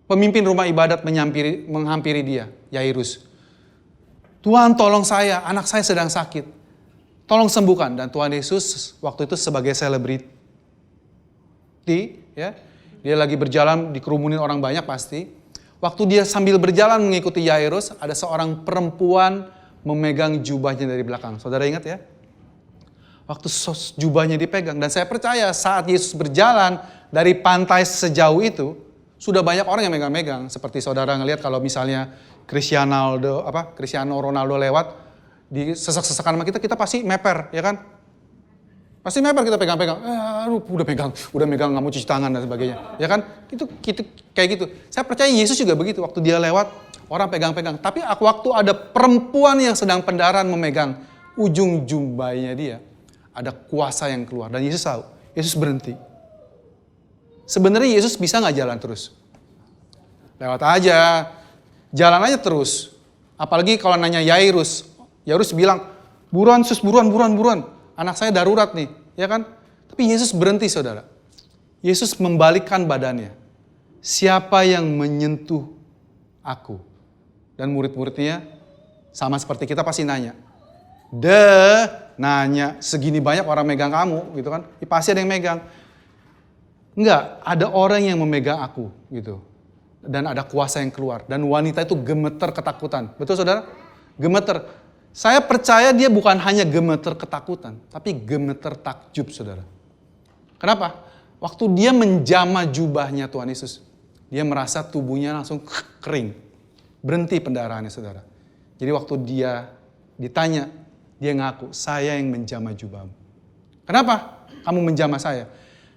pemimpin rumah ibadat menghampiri dia, Yairus. Tuhan tolong saya, anak saya sedang sakit. Tolong sembuhkan. Dan Tuhan Yesus waktu itu sebagai selebriti, ya, dia lagi berjalan dikerumunin orang banyak pasti. Waktu dia sambil berjalan mengikuti Yairus, ada seorang perempuan memegang jubahnya dari belakang. Saudara ingat ya? Waktu jubahnya dipegang. Dan saya percaya saat Yesus berjalan dari pantai sejauh itu, Sudah banyak orang yang megang-megang. Seperti saudara ngelihat kalau misalnya Cristiano Ronaldo lewat, di sesak-sesakan sama kita pasti meper, ya kan? Pasti meper kita pegang-pegang. Aduh, udah megang nggak mau cuci tangan dan sebagainya, ya kan? Itu kayak gitu. Saya percaya Yesus juga begitu. Waktu dia lewat, orang pegang-pegang. Tapi waktu ada perempuan yang sedang pendaran memegang ujung jubahnya dia, ada kuasa yang keluar. Dan Yesus tahu, Yesus berhenti. Sebenarnya Yesus bisa nggak jalan terus? Lewat aja, jalan aja terus. Apalagi kalau nanya Yairus bilang, buruan sus, buruan. Anak saya darurat nih, ya kan? Tapi Yesus berhenti, saudara. Yesus membalikkan badannya. Siapa yang menyentuh aku? Dan murid-muridnya sama seperti kita pasti nanya. Nanya, segini banyak orang megang kamu, gitu kan? Pasti ada yang megang. Enggak, ada orang yang memegang aku, gitu. Dan ada kuasa yang keluar. Dan wanita itu gemeter ketakutan. Betul, saudara? Gemeter. Saya percaya dia bukan hanya gemeter ketakutan, tapi gemeter takjub, saudara. Kenapa? Waktu dia menjamah jubahnya Tuhan Yesus, dia merasa tubuhnya langsung kering. Berhenti pendarahannya, saudara. Jadi waktu dia ditanya, dia ngaku, saya yang menjamah jubahmu. Kenapa kamu menjamah saya?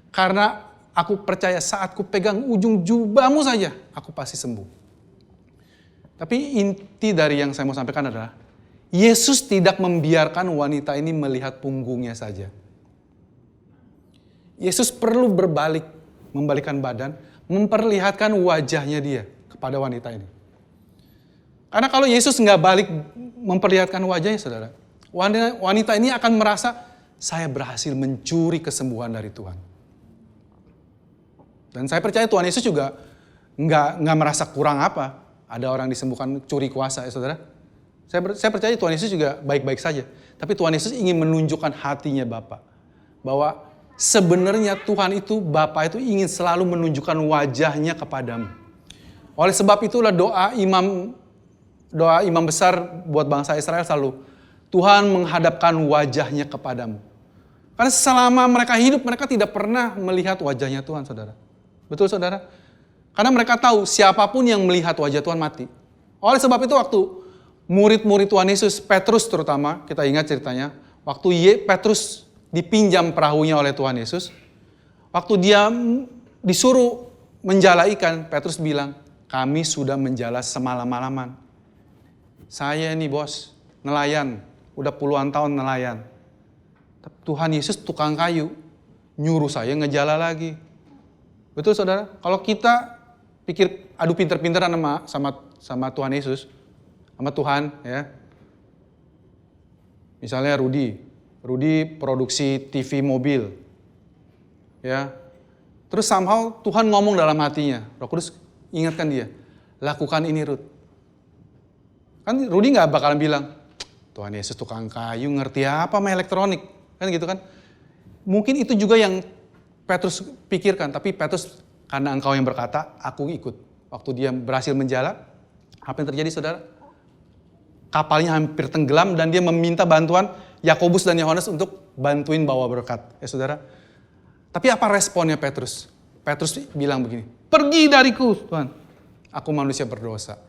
Karena aku percaya saat ku pegang ujung jubahmu saja, aku pasti sembuh. Tapi inti dari yang saya mau sampaikan adalah, Yesus tidak membiarkan wanita ini melihat punggungnya saja. Yesus perlu membalikkan badan, memperlihatkan wajahnya dia kepada wanita ini. Karena kalau Yesus nggak balik memperlihatkan wajahnya, saudara, wanita ini akan merasa, saya berhasil mencuri kesembuhan dari Tuhan. Dan saya percaya Tuhan Yesus juga nggak merasa kurang apa. Ada orang disembuhkan curi kuasa, ya saudara. Saya percaya Tuhan Yesus juga baik-baik saja. Tapi Tuhan Yesus ingin menunjukkan hatinya Bapa. Bahwa sebenarnya Tuhan itu, Bapa itu ingin selalu menunjukkan wajahnya kepadamu. Oleh sebab itulah doa imam besar buat bangsa Israel selalu, Tuhan menghadapkan wajahnya kepadamu. Karena selama mereka hidup, mereka tidak pernah melihat wajahnya Tuhan, saudara. Betul, saudara? Karena mereka tahu siapapun yang melihat wajah Tuhan mati. Oleh sebab itu waktu murid-murid Tuhan Yesus, Petrus terutama, kita ingat ceritanya, waktu Petrus dipinjam perahunya oleh Tuhan Yesus, waktu dia disuruh menjala ikan, Petrus bilang, kami sudah menjala semalam-malaman. Saya nih bos, nelayan, udah puluhan tahun nelayan. Tuhan Yesus tukang kayu, nyuruh saya ngejala lagi. Betul, saudara? Kalau kita pikir adu pinter-pinteran sama Tuhan Yesus, sama Tuhan, ya. Misalnya Rudi produksi TV mobil, ya. Terus somehow Tuhan ngomong dalam hatinya, Roh Kudus ingatkan dia, lakukan ini Rud. Kan Rudi nggak bakalan bilang, Tuhan Yesus tukang kayu, ngerti apa sama elektronik, kan gitu kan? Mungkin itu juga yang Petrus pikirkan, tapi Petrus karena engkau yang berkata, aku ikut. Waktu dia berhasil menjala, apa yang terjadi, saudara? Kapalnya hampir tenggelam dan dia meminta bantuan Yakobus dan Yohanes untuk bantuin bawa berkat. Ya saudara. Tapi apa responnya Petrus? Petrus bilang begini, pergi dariku Tuhan, aku manusia berdosa.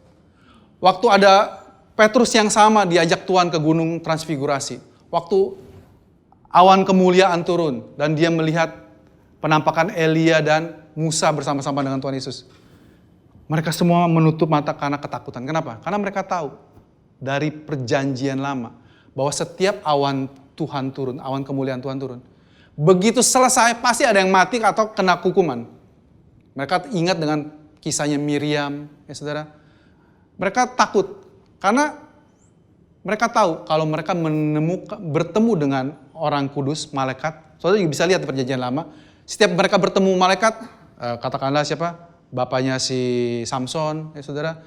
Waktu ada Petrus yang sama diajak Tuhan ke gunung transfigurasi. Waktu awan kemuliaan turun dan dia melihat penampakan Elia dan Musa bersama-sama dengan Tuhan Yesus. Mereka semua menutup mata karena ketakutan. Kenapa? Karena mereka tahu dari perjanjian lama bahwa setiap awan Tuhan turun, awan kemuliaan Tuhan turun, begitu selesai pasti ada yang mati atau kena hukuman. Mereka ingat dengan kisahnya Miriam, ya saudara. Mereka takut karena mereka tahu kalau mereka bertemu dengan orang kudus, malaikat. Saudara juga bisa lihat di perjanjian lama, setiap mereka bertemu malaikat, katakanlah siapa? Bapaknya si Samson, ya saudara,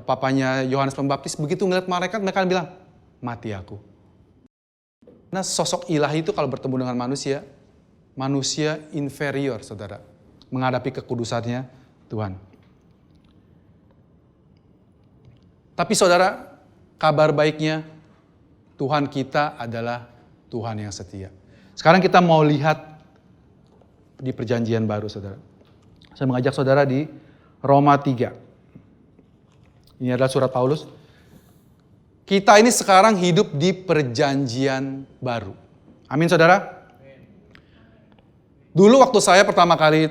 papanya Yohanes Pembaptis, begitu ngeliat malaikat mereka bilang, mati aku. Nah sosok ilahi itu kalau bertemu dengan manusia inferior, saudara, menghadapi kekudusannya Tuhan. Tapi saudara, kabar baiknya Tuhan kita adalah Tuhan yang setia. Sekarang kita mau lihat di perjanjian baru, saudara. Saya mengajak saudara di Roma 3. Ini adalah surat Paulus. Kita ini sekarang hidup di perjanjian baru. Amin saudara? Dulu waktu saya pertama kali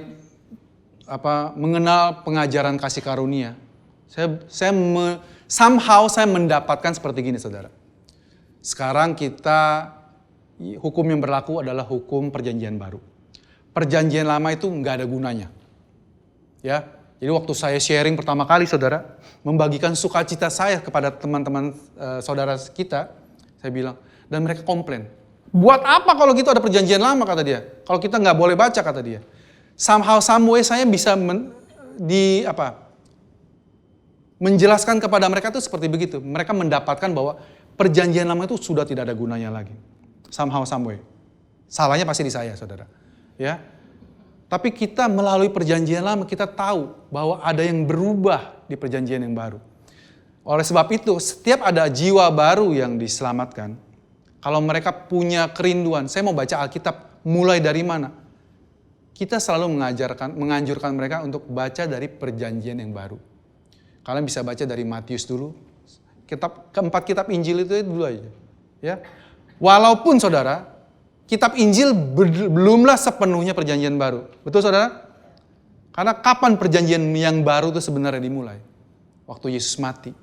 mengenal pengajaran kasih karunia, somehow saya mendapatkan seperti gini saudara. Sekarang kita, hukum yang berlaku adalah hukum perjanjian baru. Perjanjian lama itu nggak ada gunanya. Ya, jadi waktu saya sharing pertama kali saudara, membagikan sukacita saya kepada teman-teman saudara kita, saya bilang, dan mereka komplain. Buat apa kalau gitu ada perjanjian lama kata dia. Kalau kita nggak boleh baca kata dia. Somehow, some way saya bisa menjelaskan kepada mereka itu seperti begitu. Mereka mendapatkan bahwa perjanjian lama itu sudah tidak ada gunanya lagi. Somehow, some way. Salahnya pasti di saya saudara. Ya. Tapi kita melalui perjanjian lama kita tahu bahwa ada yang berubah di perjanjian yang baru. Oleh sebab itu setiap ada jiwa baru yang diselamatkan, kalau mereka punya kerinduan, saya mau baca Alkitab mulai dari mana? Kita selalu menganjurkan mereka untuk baca dari perjanjian yang baru. Kalian bisa baca dari Matius dulu, keempat kitab Injil itu dulu aja. Ya. Walaupun saudara, kitab Injil belumlah sepenuhnya perjanjian baru. Betul saudara? Karena kapan perjanjian yang baru itu sebenarnya dimulai? Waktu Yesus mati,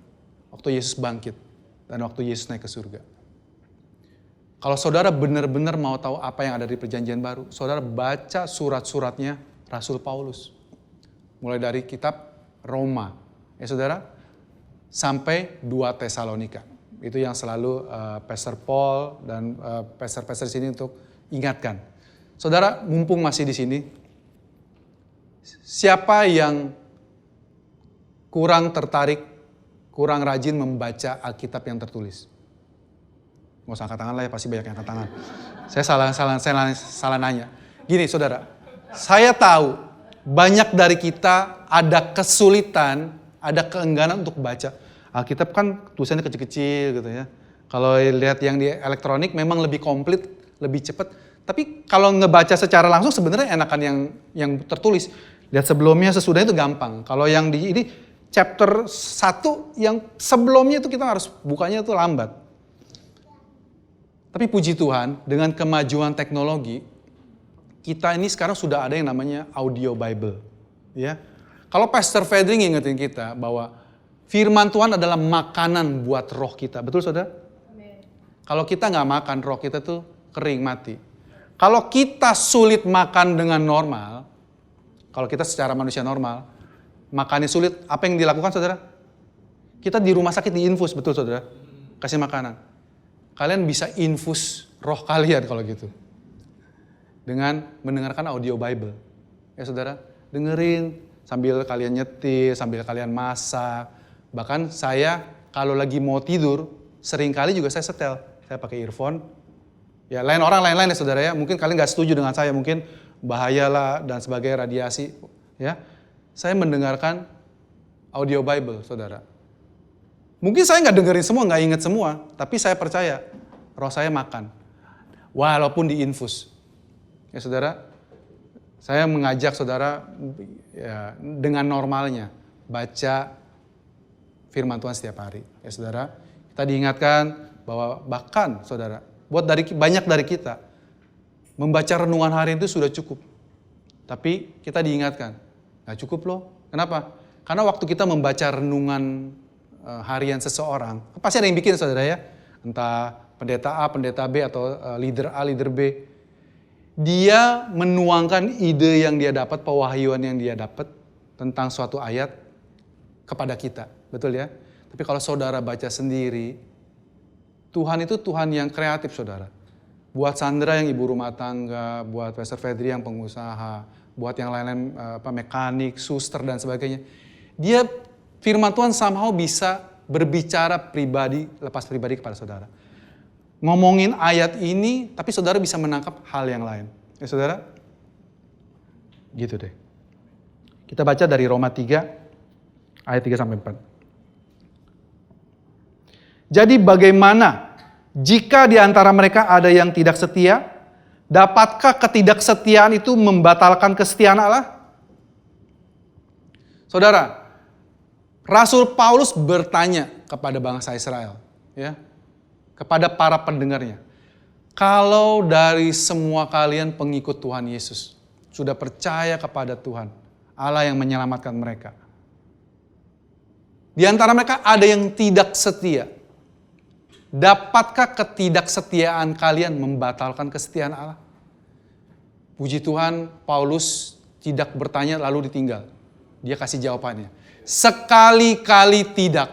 waktu Yesus bangkit, dan waktu Yesus naik ke surga. Kalau saudara benar-benar mau tahu apa yang ada di perjanjian baru, saudara baca surat-suratnya Rasul Paulus. Mulai dari kitab Roma, ya saudara, sampai 2 Tesalonika. Itu yang selalu Pastor Paul dan pastor-pastor sini untuk ingatkan. Saudara, mumpung masih di sini, siapa yang kurang tertarik, kurang rajin membaca Alkitab yang tertulis? Nggak usah angkat tangan lah ya, pasti banyak yang angkat tangan. Saya salah nanya. Gini saudara, saya tahu banyak dari kita ada kesulitan, ada keengganan untuk baca. Alkitab kan tulisannya kecil-kecil gitu ya. Kalau lihat yang di elektronik memang lebih komplit, lebih cepat. Tapi kalau ngebaca secara langsung sebenarnya enakan yang tertulis. Lihat sebelumnya, sesudahnya itu gampang. Kalau yang di ini chapter 1 yang sebelumnya itu kita harus bukanya itu lambat. Tapi puji Tuhan, dengan kemajuan teknologi, kita ini sekarang sudah ada yang namanya audio Bible. Ya. Kalau Pastor Fedri ngingetin kita bahwa firman Tuhan adalah makanan buat roh kita. Betul saudara? Amen. Kalau kita nggak makan, roh kita tuh kering, mati. Kalau kita sulit makan dengan normal, kalau kita secara manusia normal, makannya sulit, apa yang dilakukan saudara? Kita di rumah sakit diinfus, betul saudara? Kasih makanan. Kalian bisa infus roh kalian kalau gitu. Dengan mendengarkan audio Bible. Ya saudara, dengerin sambil kalian nyetir, sambil kalian masak. Bahkan saya kalau lagi mau tidur, seringkali juga saya setel. Saya pakai earphone. Ya lain ya saudara ya. Mungkin kalian gak setuju dengan saya, mungkin bahayalah dan sebagainya, radiasi. Ya, saya mendengarkan audio Bible saudara. Mungkin saya gak dengerin semua, gak inget semua. Tapi saya percaya, roh saya makan. Walaupun diinfus. Ya saudara, saya mengajak saudara ya, dengan normalnya baca firman Tuhan setiap hari. Ya saudara, kita diingatkan bahwa bahkan saudara, banyak dari kita, membaca renungan hari itu sudah cukup. Tapi kita diingatkan, gak cukup loh. Kenapa? Karena waktu kita membaca renungan harian seseorang, pasti ada yang bikin saudara ya. Entah pendeta A, pendeta B, atau leader A, leader B. Dia menuangkan ide yang dia dapat, pewahyuan yang dia dapat tentang suatu ayat kepada kita. Betul ya? Tapi kalau saudara baca sendiri, Tuhan itu Tuhan yang kreatif saudara. Buat Sandra yang ibu rumah tangga, buat Pastor Fedri yang pengusaha, buat yang lain-lain mekanik, suster dan sebagainya. Dia firman Tuhan somehow bisa berbicara pribadi, lepas pribadi kepada saudara. Ngomongin ayat ini, tapi saudara bisa menangkap hal yang lain. Ya saudara? Gitu deh. Kita baca dari Roma 3, ayat 3-4. Jadi bagaimana jika di antara mereka ada yang tidak setia, dapatkah ketidaksetiaan itu membatalkan kesetiaan Allah? Saudara, Rasul Paulus bertanya kepada bangsa Israel, ya, kepada para pendengarnya. Kalau dari semua kalian pengikut Tuhan Yesus, sudah percaya kepada Tuhan, Allah yang menyelamatkan mereka. Di antara mereka ada yang tidak setia. Dapatkah ketidaksetiaan kalian membatalkan kesetiaan Allah? Puji Tuhan, Paulus tidak bertanya lalu ditinggal. Dia kasih jawabannya. Sekali-kali tidak.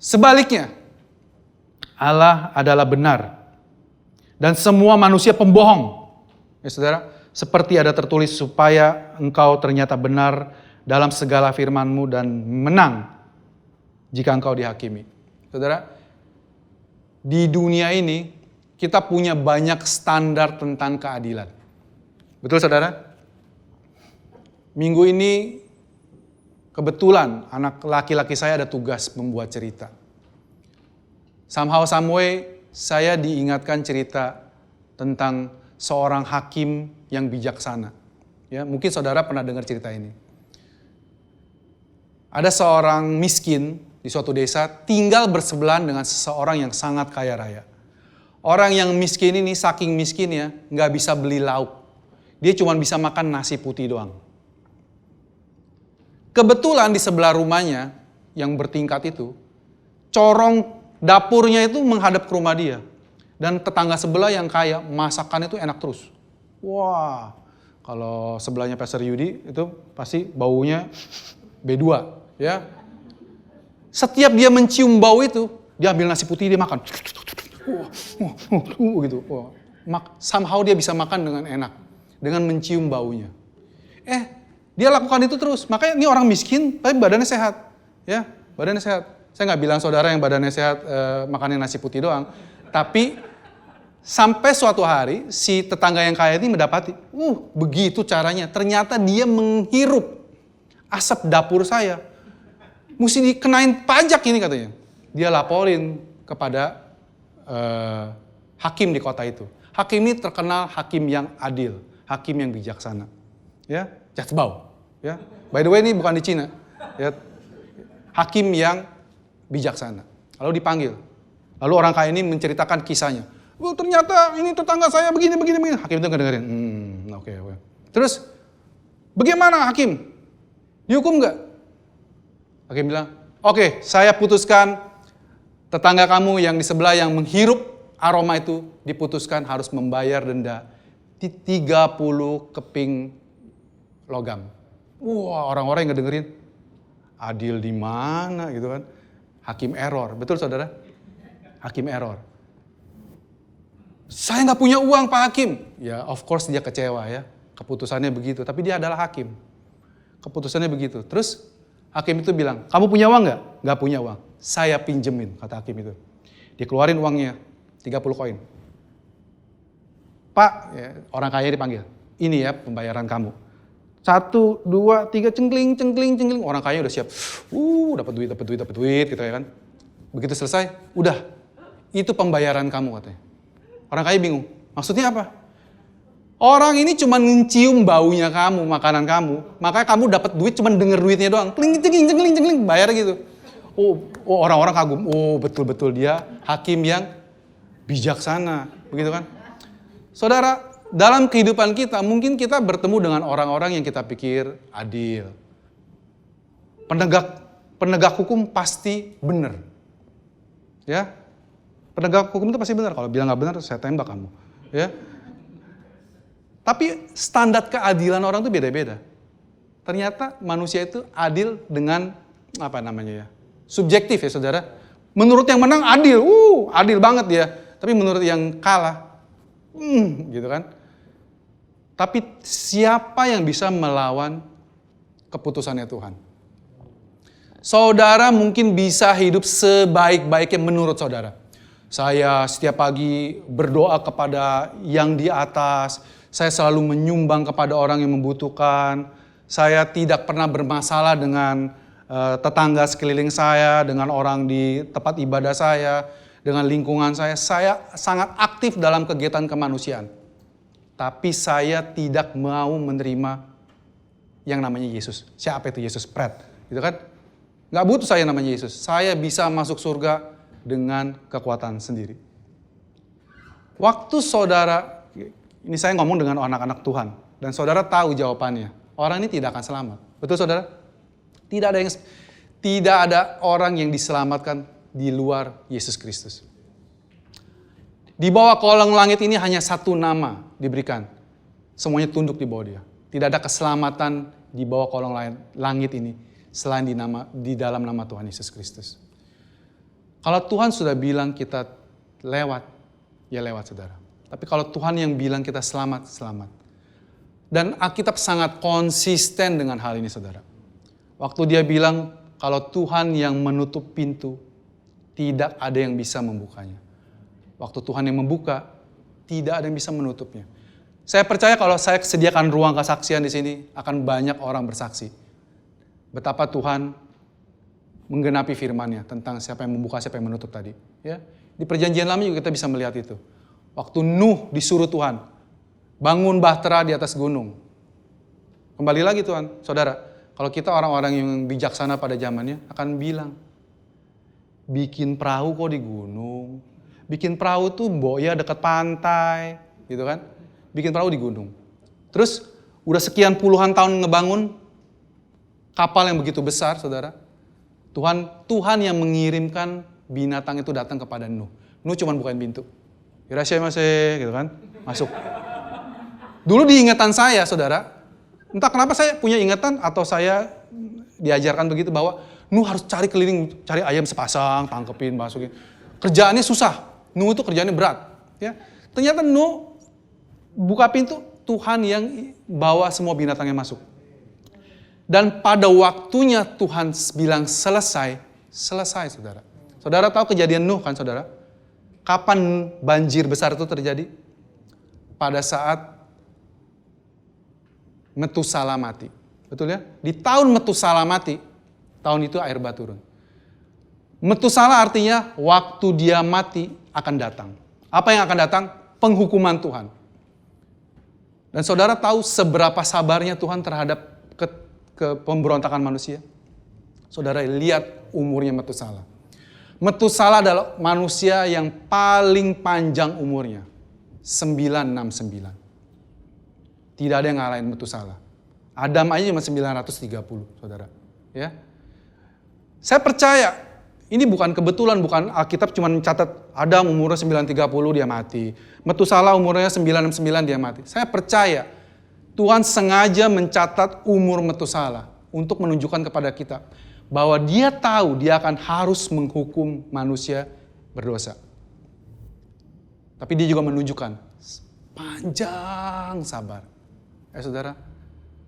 Sebaliknya, Allah adalah benar. Dan semua manusia pembohong. Ya saudara, seperti ada tertulis supaya engkau ternyata benar dalam segala firman-Mu dan menang jika engkau dihakimi. Saudara, di dunia ini kita punya banyak standar tentang keadilan. Betul saudara? Minggu ini kebetulan anak laki-laki saya ada tugas membuat cerita. Somehow, some way, saya diingatkan cerita tentang seorang hakim yang bijaksana. Ya, mungkin saudara pernah dengar cerita ini. Ada seorang miskin di suatu desa tinggal bersebelahan dengan seseorang yang sangat kaya raya. Orang yang miskin ini saking miskinnya nggak bisa beli lauk. Dia cuma bisa makan nasi putih doang. Kebetulan di sebelah rumahnya yang bertingkat itu, corong dapurnya itu menghadap ke rumah dia. Dan tetangga sebelah yang kaya, masakan itu enak terus. Wah, kalau sebelahnya Pastor Yudi itu pasti baunya B2, ya. Setiap dia mencium bau itu, dia ambil nasi putih, dia makan. Gitu. Somehow dia bisa makan dengan enak, dengan mencium baunya. Dia lakukan itu terus. Makanya ini orang miskin, tapi badannya sehat. Ya, badannya sehat. Saya nggak bilang saudara yang badannya sehat makannya nasi putih doang. Tapi sampai suatu hari si tetangga yang kaya ini mendapati, begitu caranya. Ternyata dia menghirup asap dapur saya. Mesti dikenain pajak ini katanya. Dia laporin kepada hakim di kota itu. Hakim ini terkenal hakim yang adil, hakim yang bijaksana. Ya, Jazbau. Ya, by the way ini bukan di Cina. Ya, hakim yang bijaksana. Lalu dipanggil. Lalu orang kaya ini menceritakan kisahnya. Ternyata ini tetangga saya begini. Hakim itu ngedengerin. Oke. Terus, bagaimana hakim? Dihukum nggak? Hakim bilang, oke, saya putuskan tetangga kamu yang di sebelah yang menghirup aroma itu diputuskan harus membayar denda 30 keping logam. Wah, orang-orang yang ngedengerin, adil di mana gitu kan? Hakim error, betul saudara? Hakim error. Saya nggak punya uang Pak Hakim. Ya, of course dia kecewa ya. Keputusannya begitu, tapi dia adalah hakim. Keputusannya begitu. Terus hakim itu bilang, kamu punya uang nggak? Nggak punya uang. Saya pinjemin, kata hakim itu. Dia keluarin uangnya, 30 koin. Pak, ya, orang kaya dipanggil. Ini ya pembayaran kamu. 1, 2, 3, cengkling. Orang kaya udah siap. Dapat duit, gitu ya kan. Begitu selesai, udah. Itu pembayaran kamu katanya. Orang kaya bingung. Maksudnya apa? Orang ini cuma mencium baunya kamu, makanan kamu. Makanya kamu dapat duit cuma denger duitnya doang. Cengkling, bayar gitu. Orang-orang kagum. Betul-betul dia hakim yang bijaksana. Begitu kan? Saudara, dalam kehidupan kita, mungkin kita bertemu dengan orang-orang yang kita pikir adil. Penegak hukum pasti benar. Ya, penegak hukum itu pasti benar. Kalau bilang nggak benar, saya tembak kamu. Ya. Tapi standar keadilan orang itu beda-beda. Ternyata manusia itu adil dengan subjektif ya saudara. Menurut yang menang adil, adil banget dia. Tapi menurut yang kalah, gitu kan. Tapi siapa yang bisa melawan keputusannya Tuhan? Saudara mungkin bisa hidup sebaik-baiknya menurut saudara. Saya setiap pagi berdoa kepada yang di atas. Saya selalu menyumbang kepada orang yang membutuhkan. Saya tidak pernah bermasalah dengan tetangga sekeliling saya, dengan orang di tempat ibadah saya, dengan lingkungan saya. Saya sangat aktif dalam kegiatan kemanusiaan. Tapi saya tidak mau menerima yang namanya Yesus. Siapa itu Yesus? Pret. Gitu kan? Nggak butuh saya namanya Yesus. Saya bisa masuk surga dengan kekuatan sendiri. Waktu saudara, ini saya ngomong dengan anak-anak Tuhan. Dan saudara tahu jawabannya. Orang ini tidak akan selamat. Betul saudara? Tidak ada orang yang diselamatkan di luar Yesus Kristus. Di bawah kolong langit ini hanya satu nama diberikan. Semuanya tunduk di bawah dia. Tidak ada keselamatan di bawah kolong langit ini selain di dalam nama Tuhan Yesus Kristus. Kalau Tuhan sudah bilang kita lewat, ya lewat saudara. Tapi kalau Tuhan yang bilang kita selamat, selamat. Dan Alkitab sangat konsisten dengan hal ini saudara. Waktu dia bilang kalau Tuhan yang menutup pintu, tidak ada yang bisa membukanya. Waktu Tuhan yang membuka, tidak ada yang bisa menutupnya. Saya percaya kalau saya sediakan ruang kesaksian di sini, akan banyak orang bersaksi. Betapa Tuhan menggenapi firman-Nya tentang siapa yang membuka, siapa yang menutup tadi. Ya, di perjanjian lama juga kita bisa melihat itu. Waktu Nuh disuruh Tuhan, bangun bahtera di atas gunung. Kembali lagi Tuhan, saudara, kalau kita orang-orang yang bijaksana pada zamannya akan bilang, bikin perahu kok di gunung. Bikin perahu tuh ya dekat pantai, gitu kan. Bikin perahu di gunung. Terus udah sekian puluhan tahun ngebangun kapal yang begitu besar, saudara. Tuhan yang mengirimkan binatang itu datang kepada Nuh. Nuh cuma bukain pintu. Irashaimase, gitu kan. Masuk. Dulu diingatan saya, saudara. Entah kenapa saya punya ingatan atau saya diajarkan begitu bahwa Nuh harus cari keliling, cari ayam sepasang, tangkepin, masukin. Kerjaannya susah. Nuh itu kerjaannya berat. Ya. Ternyata Nuh buka pintu, Tuhan yang bawa semua binatangnya masuk. Dan pada waktunya Tuhan bilang selesai saudara. Saudara tahu kejadian Nuh kan saudara? Kapan banjir besar itu terjadi? Pada saat Metusala mati. Betul ya? Di tahun Metusala mati, tahun itu air bah turun. Metusala artinya waktu dia mati akan datang. Apa yang akan datang? Penghukuman Tuhan. Dan saudara tahu seberapa sabarnya Tuhan terhadap ke pemberontakan manusia? Saudara lihat umurnya Metusala. Metusala adalah manusia yang paling panjang umurnya. 969. Tidak ada yang ngalahin Metusala. Adam aja cuma 930, saudara. Ya. Saya percaya, ini bukan kebetulan, bukan Alkitab cuma mencatat Adam umurnya 930 dia mati. Metusala umurnya 969 dia mati. Saya percaya Tuhan sengaja mencatat umur Metusala untuk menunjukkan kepada kita bahwa dia tahu dia akan harus menghukum manusia berdosa. Tapi dia juga menunjukkan panjang sabar. Saudara,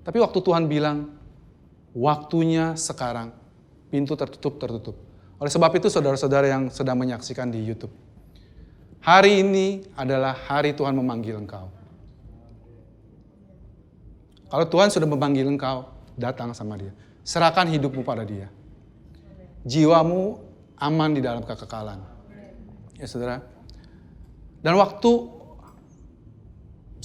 tapi waktu Tuhan bilang waktunya sekarang, pintu tertutup. Oleh sebab itu saudara-saudara yang sedang menyaksikan di YouTube, hari ini adalah hari Tuhan memanggil engkau. Kalau Tuhan sudah memanggil engkau, datang sama dia. Serahkan hidupmu pada dia. Jiwamu aman di dalam kekekalan. Ya saudara. Dan waktu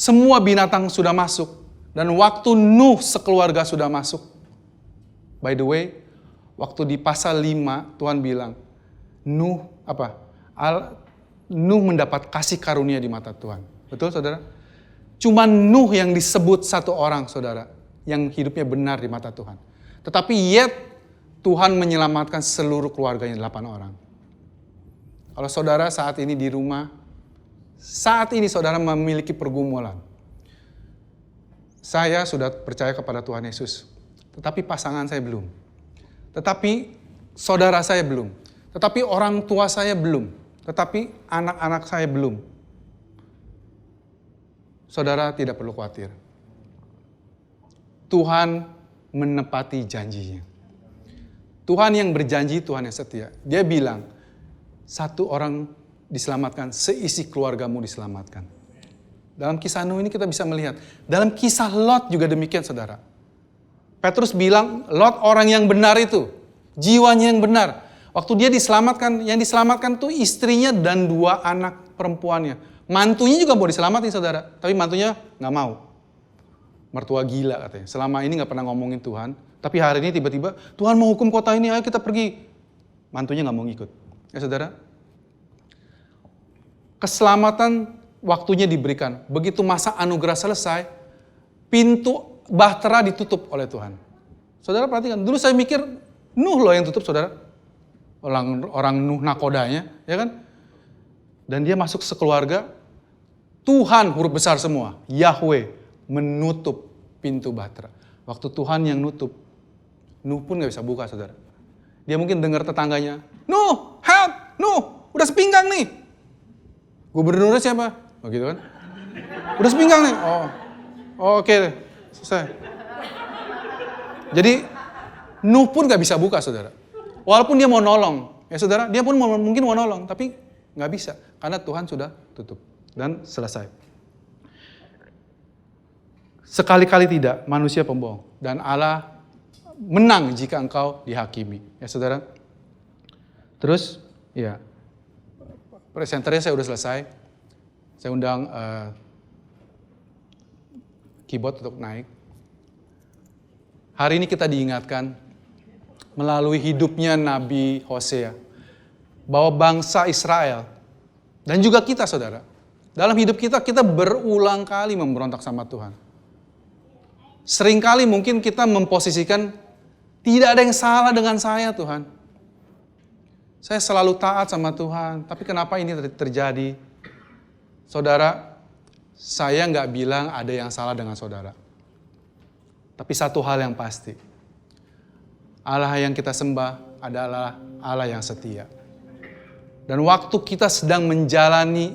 semua binatang sudah masuk, dan waktu Nuh sekeluarga sudah masuk. By the way, waktu di pasal 5 Tuhan bilang, Nuh mendapat kasih karunia di mata Tuhan. Betul saudara? Cuma Nuh yang disebut satu orang saudara, yang hidupnya benar di mata Tuhan. Tetapi yet Tuhan menyelamatkan seluruh keluarganya 8 orang. Kalau saudara saat ini di rumah, saat ini saudara memiliki pergumulan. Saya sudah percaya kepada Tuhan Yesus, tetapi pasangan saya belum. Tetapi saudara saya belum. Tetapi orang tua saya belum. Tetapi anak-anak saya belum. Saudara tidak perlu khawatir. Tuhan menepati janjinya. Tuhan yang berjanji, Tuhan yang setia. Dia bilang, satu orang diselamatkan, seisi keluargamu diselamatkan. Dalam kisah Nuh ini kita bisa melihat. Dalam kisah Lot juga demikian saudara. Petrus bilang, Lot orang yang benar itu. Jiwanya yang benar. Waktu dia diselamatkan, yang diselamatkan itu istrinya dan 2 anak perempuannya. Mantunya juga mau diselamatin saudara. Tapi mantunya gak mau. mertua gila katanya. Selama ini gak pernah ngomongin Tuhan, tapi hari ini tiba-tiba Tuhan mau hukum kota ini, ayo kita pergi. Mantunya gak mau ngikut. Ya saudara, keselamatan waktunya diberikan. Begitu masa anugerah selesai, pintu bahtera ditutup oleh Tuhan. Saudara perhatikan, dulu saya mikir Nuh loh yang tutup saudara. Orang Nuh nakodanya, ya kan? Dan dia masuk sekeluarga, Tuhan huruf besar semua, Yahweh menutup pintu bahtera. Waktu Tuhan yang nutup, Nuh pun gak bisa buka saudara. Dia mungkin dengar tetangganya, Nuh, help, Nuh, udah sepinggang nih. Gubernurnya siapa? Oh gitu kan. Udah sepinggang nih. Oh oke, selesai. Jadi Nuh pun gak bisa buka saudara. Walaupun dia mau nolong, ya saudara, dia pun mungkin mau nolong, tapi gak bisa. Karena Tuhan sudah tutup dan selesai. Sekali-kali tidak, manusia pembohong. Dan Allah menang jika engkau dihakimi. Ya saudara. Terus, ya. Presenternya saya udah selesai. Saya undang keyboard untuk naik. Hari ini kita diingatkan melalui hidupnya Nabi Hosea. Bahwa bangsa Israel dan juga kita saudara. Dalam hidup kita berulang kali memberontak sama Tuhan. Seringkali mungkin kita memposisikan tidak ada yang salah dengan saya Tuhan. Saya selalu taat sama Tuhan, tapi kenapa ini terjadi? Saudara, saya nggak bilang ada yang salah dengan saudara. Tapi satu hal yang pasti, Allah yang kita sembah adalah Allah yang setia. Dan waktu kita sedang menjalani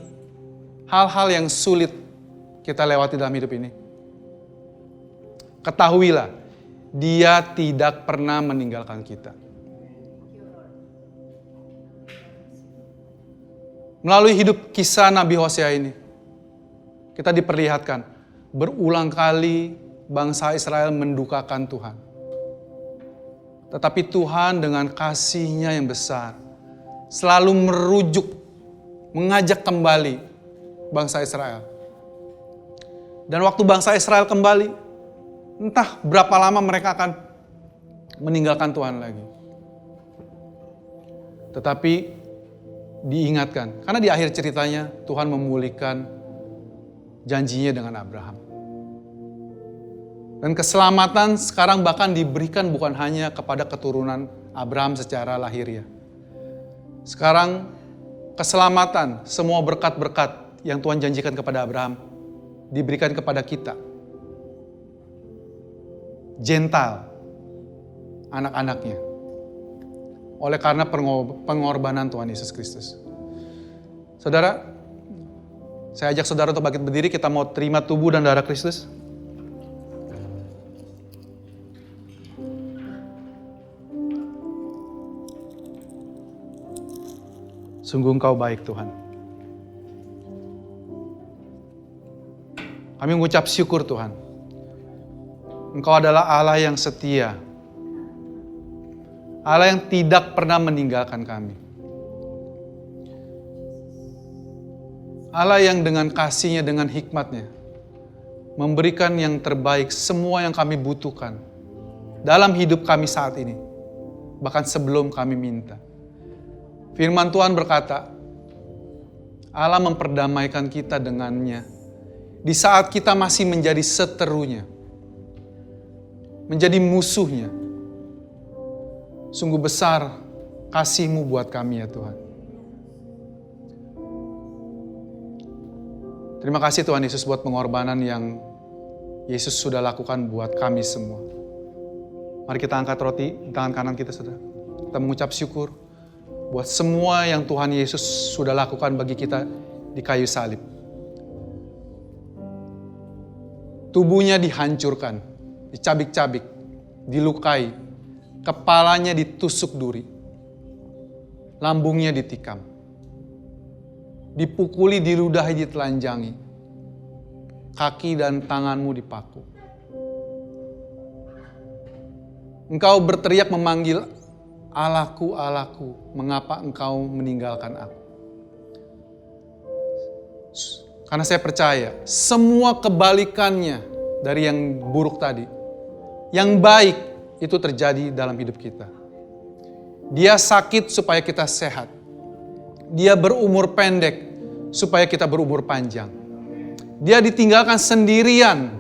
hal-hal yang sulit kita lewati dalam hidup ini, ketahuilah, Dia tidak pernah meninggalkan kita. Melalui hidup kisah Nabi Hosea ini, kita diperlihatkan berulang kali bangsa Israel mendukakan Tuhan. Tetapi Tuhan dengan kasih-Nya yang besar, selalu mengajak kembali bangsa Israel. Dan waktu bangsa Israel kembali, entah berapa lama mereka akan meninggalkan Tuhan lagi. Tetapi diingatkan, karena di akhir ceritanya Tuhan memulihkan janjinya dengan Abraham. Dan keselamatan sekarang bahkan diberikan bukan hanya kepada keturunan Abraham secara lahiriah. Sekarang keselamatan, semua berkat-berkat yang Tuhan janjikan kepada Abraham diberikan kepada kita. Gentile, anak-anaknya. Oleh karena pengorbanan Tuhan Yesus Kristus. Saudara, saya ajak saudara untuk bangkit berdiri, kita mau terima tubuh dan darah Kristus. Sungguh Engkau baik Tuhan. Kami mengucap syukur Tuhan. Engkau adalah Allah yang setia. Allah yang tidak pernah meninggalkan kami. Allah yang dengan kasih-Nya, dengan hikmat-Nya, memberikan yang terbaik semua yang kami butuhkan dalam hidup kami saat ini. Bahkan sebelum kami minta. Firman Tuhan berkata, Allah memperdamaikan kita dengannya di saat kita masih menjadi seterunya, menjadi musuhnya. Sungguh besar kasih-Mu buat kami ya Tuhan. Terima kasih Tuhan Yesus buat pengorbanan yang Yesus sudah lakukan buat kami semua. Mari kita angkat roti di tangan kanan kita saudara. Kita mengucap syukur buat semua yang Tuhan Yesus sudah lakukan bagi kita di kayu salib. Tubuhnya dihancurkan, dicabik-cabik, dilukai, kepalanya ditusuk duri, lambungnya ditikam, dipukuli, diludahi, ditelanjangi, kaki dan tanganmu dipaku. Engkau berteriak memanggil, Allahku, Allahku, mengapa engkau meninggalkan aku? Karena saya percaya, semua kebalikannya dari yang buruk tadi. Yang baik itu terjadi dalam hidup kita. Dia sakit supaya kita sehat. Dia berumur pendek supaya kita berumur panjang. Dia ditinggalkan sendirian,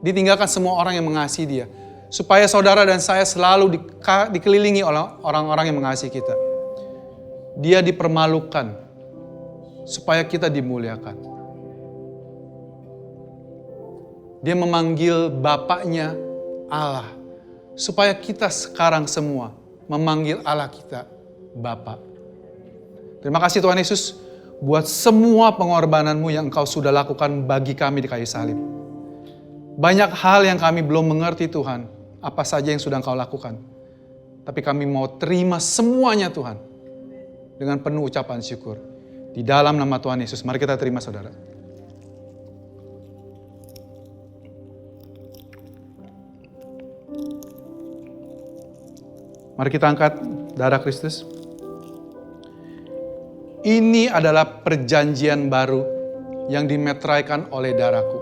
ditinggalkan semua orang yang mengasihi dia. Supaya saudara dan saya selalu dikelilingi oleh orang-orang yang mengasihi kita. Dia dipermalukan supaya kita dimuliakan. Dia memanggil Bapaknya Allah. Supaya kita sekarang semua memanggil Allah kita Bapa. Terima kasih Tuhan Yesus buat semua pengorbananmu yang Engkau sudah lakukan bagi kami di kayu salib. Banyak hal yang kami belum mengerti Tuhan, apa saja yang sudah Engkau lakukan. Tapi kami mau terima semuanya Tuhan, dengan penuh ucapan syukur. Di dalam nama Tuhan Yesus, mari kita terima saudara. Mari kita angkat darah Kristus. Ini adalah perjanjian baru yang dimeteraikan oleh darahku.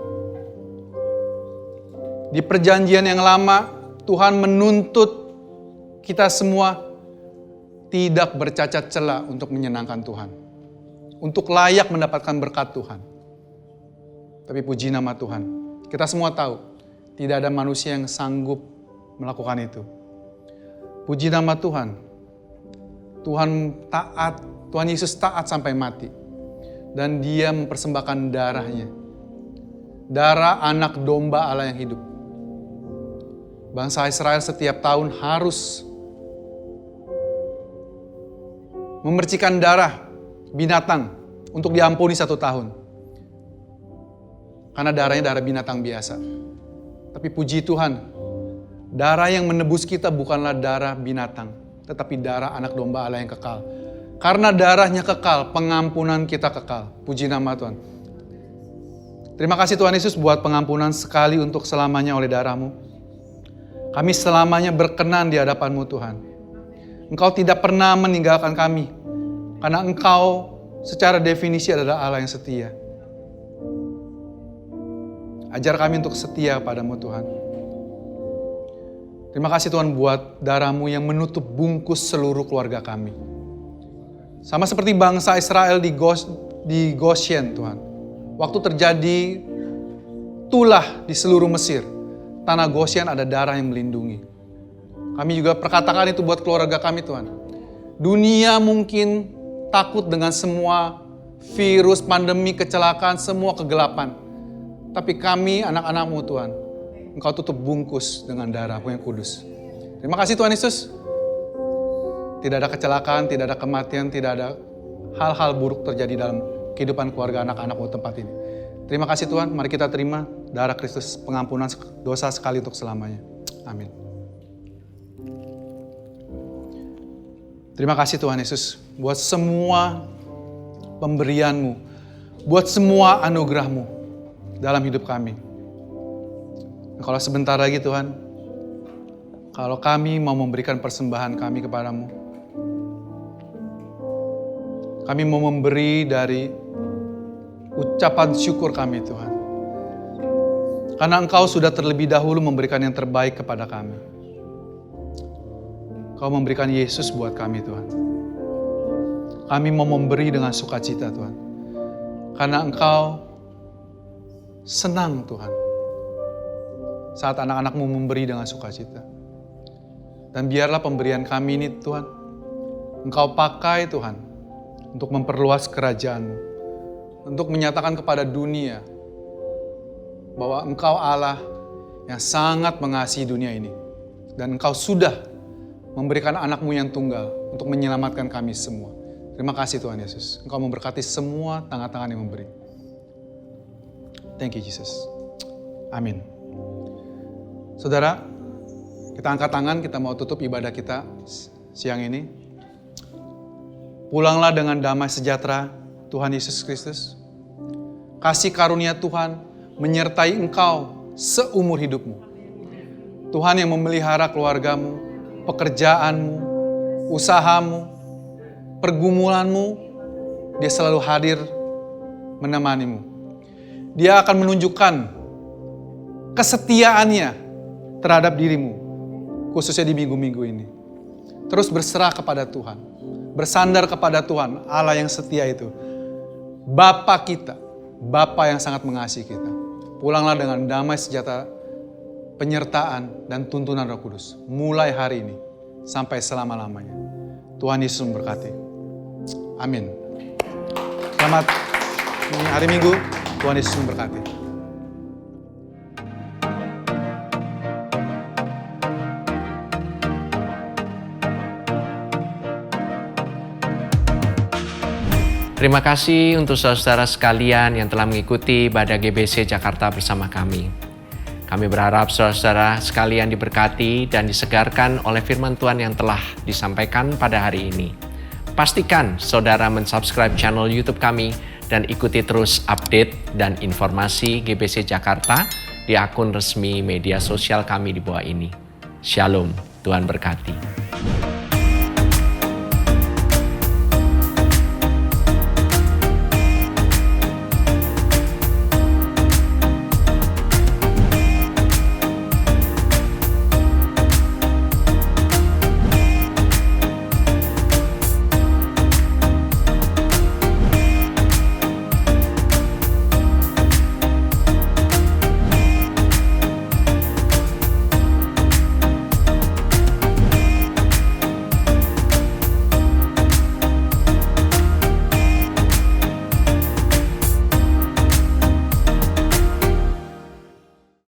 Di perjanjian yang lama, Tuhan menuntut kita semua tidak bercacat celah untuk menyenangkan Tuhan. Untuk layak mendapatkan berkat Tuhan. Tapi puji nama Tuhan, kita semua tahu, tidak ada manusia yang sanggup melakukan itu. Puji nama Tuhan. Tuhan Yesus taat sampai mati. Dan dia mempersembahkan darahnya. Darah anak domba Allah yang hidup. Bangsa Israel setiap tahun harus memercikan darah binatang untuk diampuni 1 tahun. Karena darahnya darah binatang biasa. Tapi puji Tuhan, darah yang menebus kita bukanlah darah binatang, tetapi darah anak domba Allah yang kekal. Karena darahnya kekal, pengampunan kita kekal. Puji nama Tuhan. Terima kasih Tuhan Yesus buat pengampunan sekali untuk selamanya oleh darah-Mu. Kami selamanya berkenan di hadapan-Mu Tuhan. Engkau tidak pernah meninggalkan kami. Karena Engkau secara definisi adalah Allah yang setia. Ajar kami untuk setia padamu Tuhan. Terima kasih Tuhan buat darah-Mu yang menutup bungkus seluruh keluarga kami. Sama seperti bangsa Israel di Goshen Tuhan. Waktu terjadi tulah di seluruh Mesir, tanah Goshen ada darah yang melindungi. Kami juga perkatakan itu buat keluarga kami Tuhan. Dunia mungkin takut dengan semua virus, pandemi, kecelakaan, semua kegelapan. Tapi kami anak-anak-Mu Tuhan, Engkau tutup bungkus dengan darah-Mu yang kudus. Terima kasih Tuhan Yesus. Tidak ada kecelakaan, tidak ada kematian, tidak ada hal-hal buruk terjadi dalam kehidupan keluarga anak-anak-Mu tempat ini. Terima kasih Tuhan, mari kita terima darah Kristus, pengampunan dosa sekali untuk selamanya. Amin. Terima kasih Tuhan Yesus buat semua pemberian-Mu, buat semua anugerah-Mu dalam hidup kami. Kalau sebentar lagi Tuhan, kalau kami mau memberikan persembahan kami kepadamu, kami mau memberi dari ucapan syukur kami Tuhan. Karena Engkau sudah terlebih dahulu memberikan yang terbaik kepada kami. Kau memberikan Yesus buat kami Tuhan. Kami mau memberi dengan sukacita Tuhan. Karena Engkau senang Tuhan saat anak-anak-Mu memberi dengan sukacita. Dan biarlah pemberian kami ini Tuhan, Engkau pakai Tuhan untuk memperluas kerajaan-Mu, untuk menyatakan kepada dunia bahwa Engkau Allah yang sangat mengasihi dunia ini. Dan Engkau sudah memberikan anak-Mu yang tunggal untuk menyelamatkan kami semua. Terima kasih Tuhan Yesus. Engkau memberkati semua tangan-tangan yang memberi. Thank you Jesus. Amin. Saudara, kita angkat tangan, kita mau tutup ibadah kita siang ini. Pulanglah dengan damai sejahtera Tuhan Yesus Kristus. Kasih karunia Tuhan menyertai engkau seumur hidupmu. Tuhan yang memelihara keluargamu, pekerjaanmu, usahamu, pergumulanmu, dia selalu hadir menemanimu. Dia akan menunjukkan kesetiaannya terhadap dirimu, khususnya di minggu-minggu ini. Terus berserah kepada Tuhan, bersandar kepada Tuhan, Allah yang setia itu. Bapa kita, Bapa yang sangat mengasihi kita. Pulanglah dengan damai sejahtera, penyertaan dan tuntunan Roh Kudus. Mulai hari ini sampai selama-lamanya. Tuhan Yesus memberkati. Amin. Selamat hari Minggu. Tuhan Yesus memberkati. Terima kasih untuk saudara sekalian yang telah mengikuti ibadah GBC Jakarta bersama kami. Kami berharap saudara sekalian diberkati dan disegarkan oleh firman Tuhan yang telah disampaikan pada hari ini. Pastikan saudara mensubscribe channel YouTube kami dan ikuti terus update dan informasi GBC Jakarta di akun resmi media sosial kami di bawah ini. Shalom, Tuhan berkati.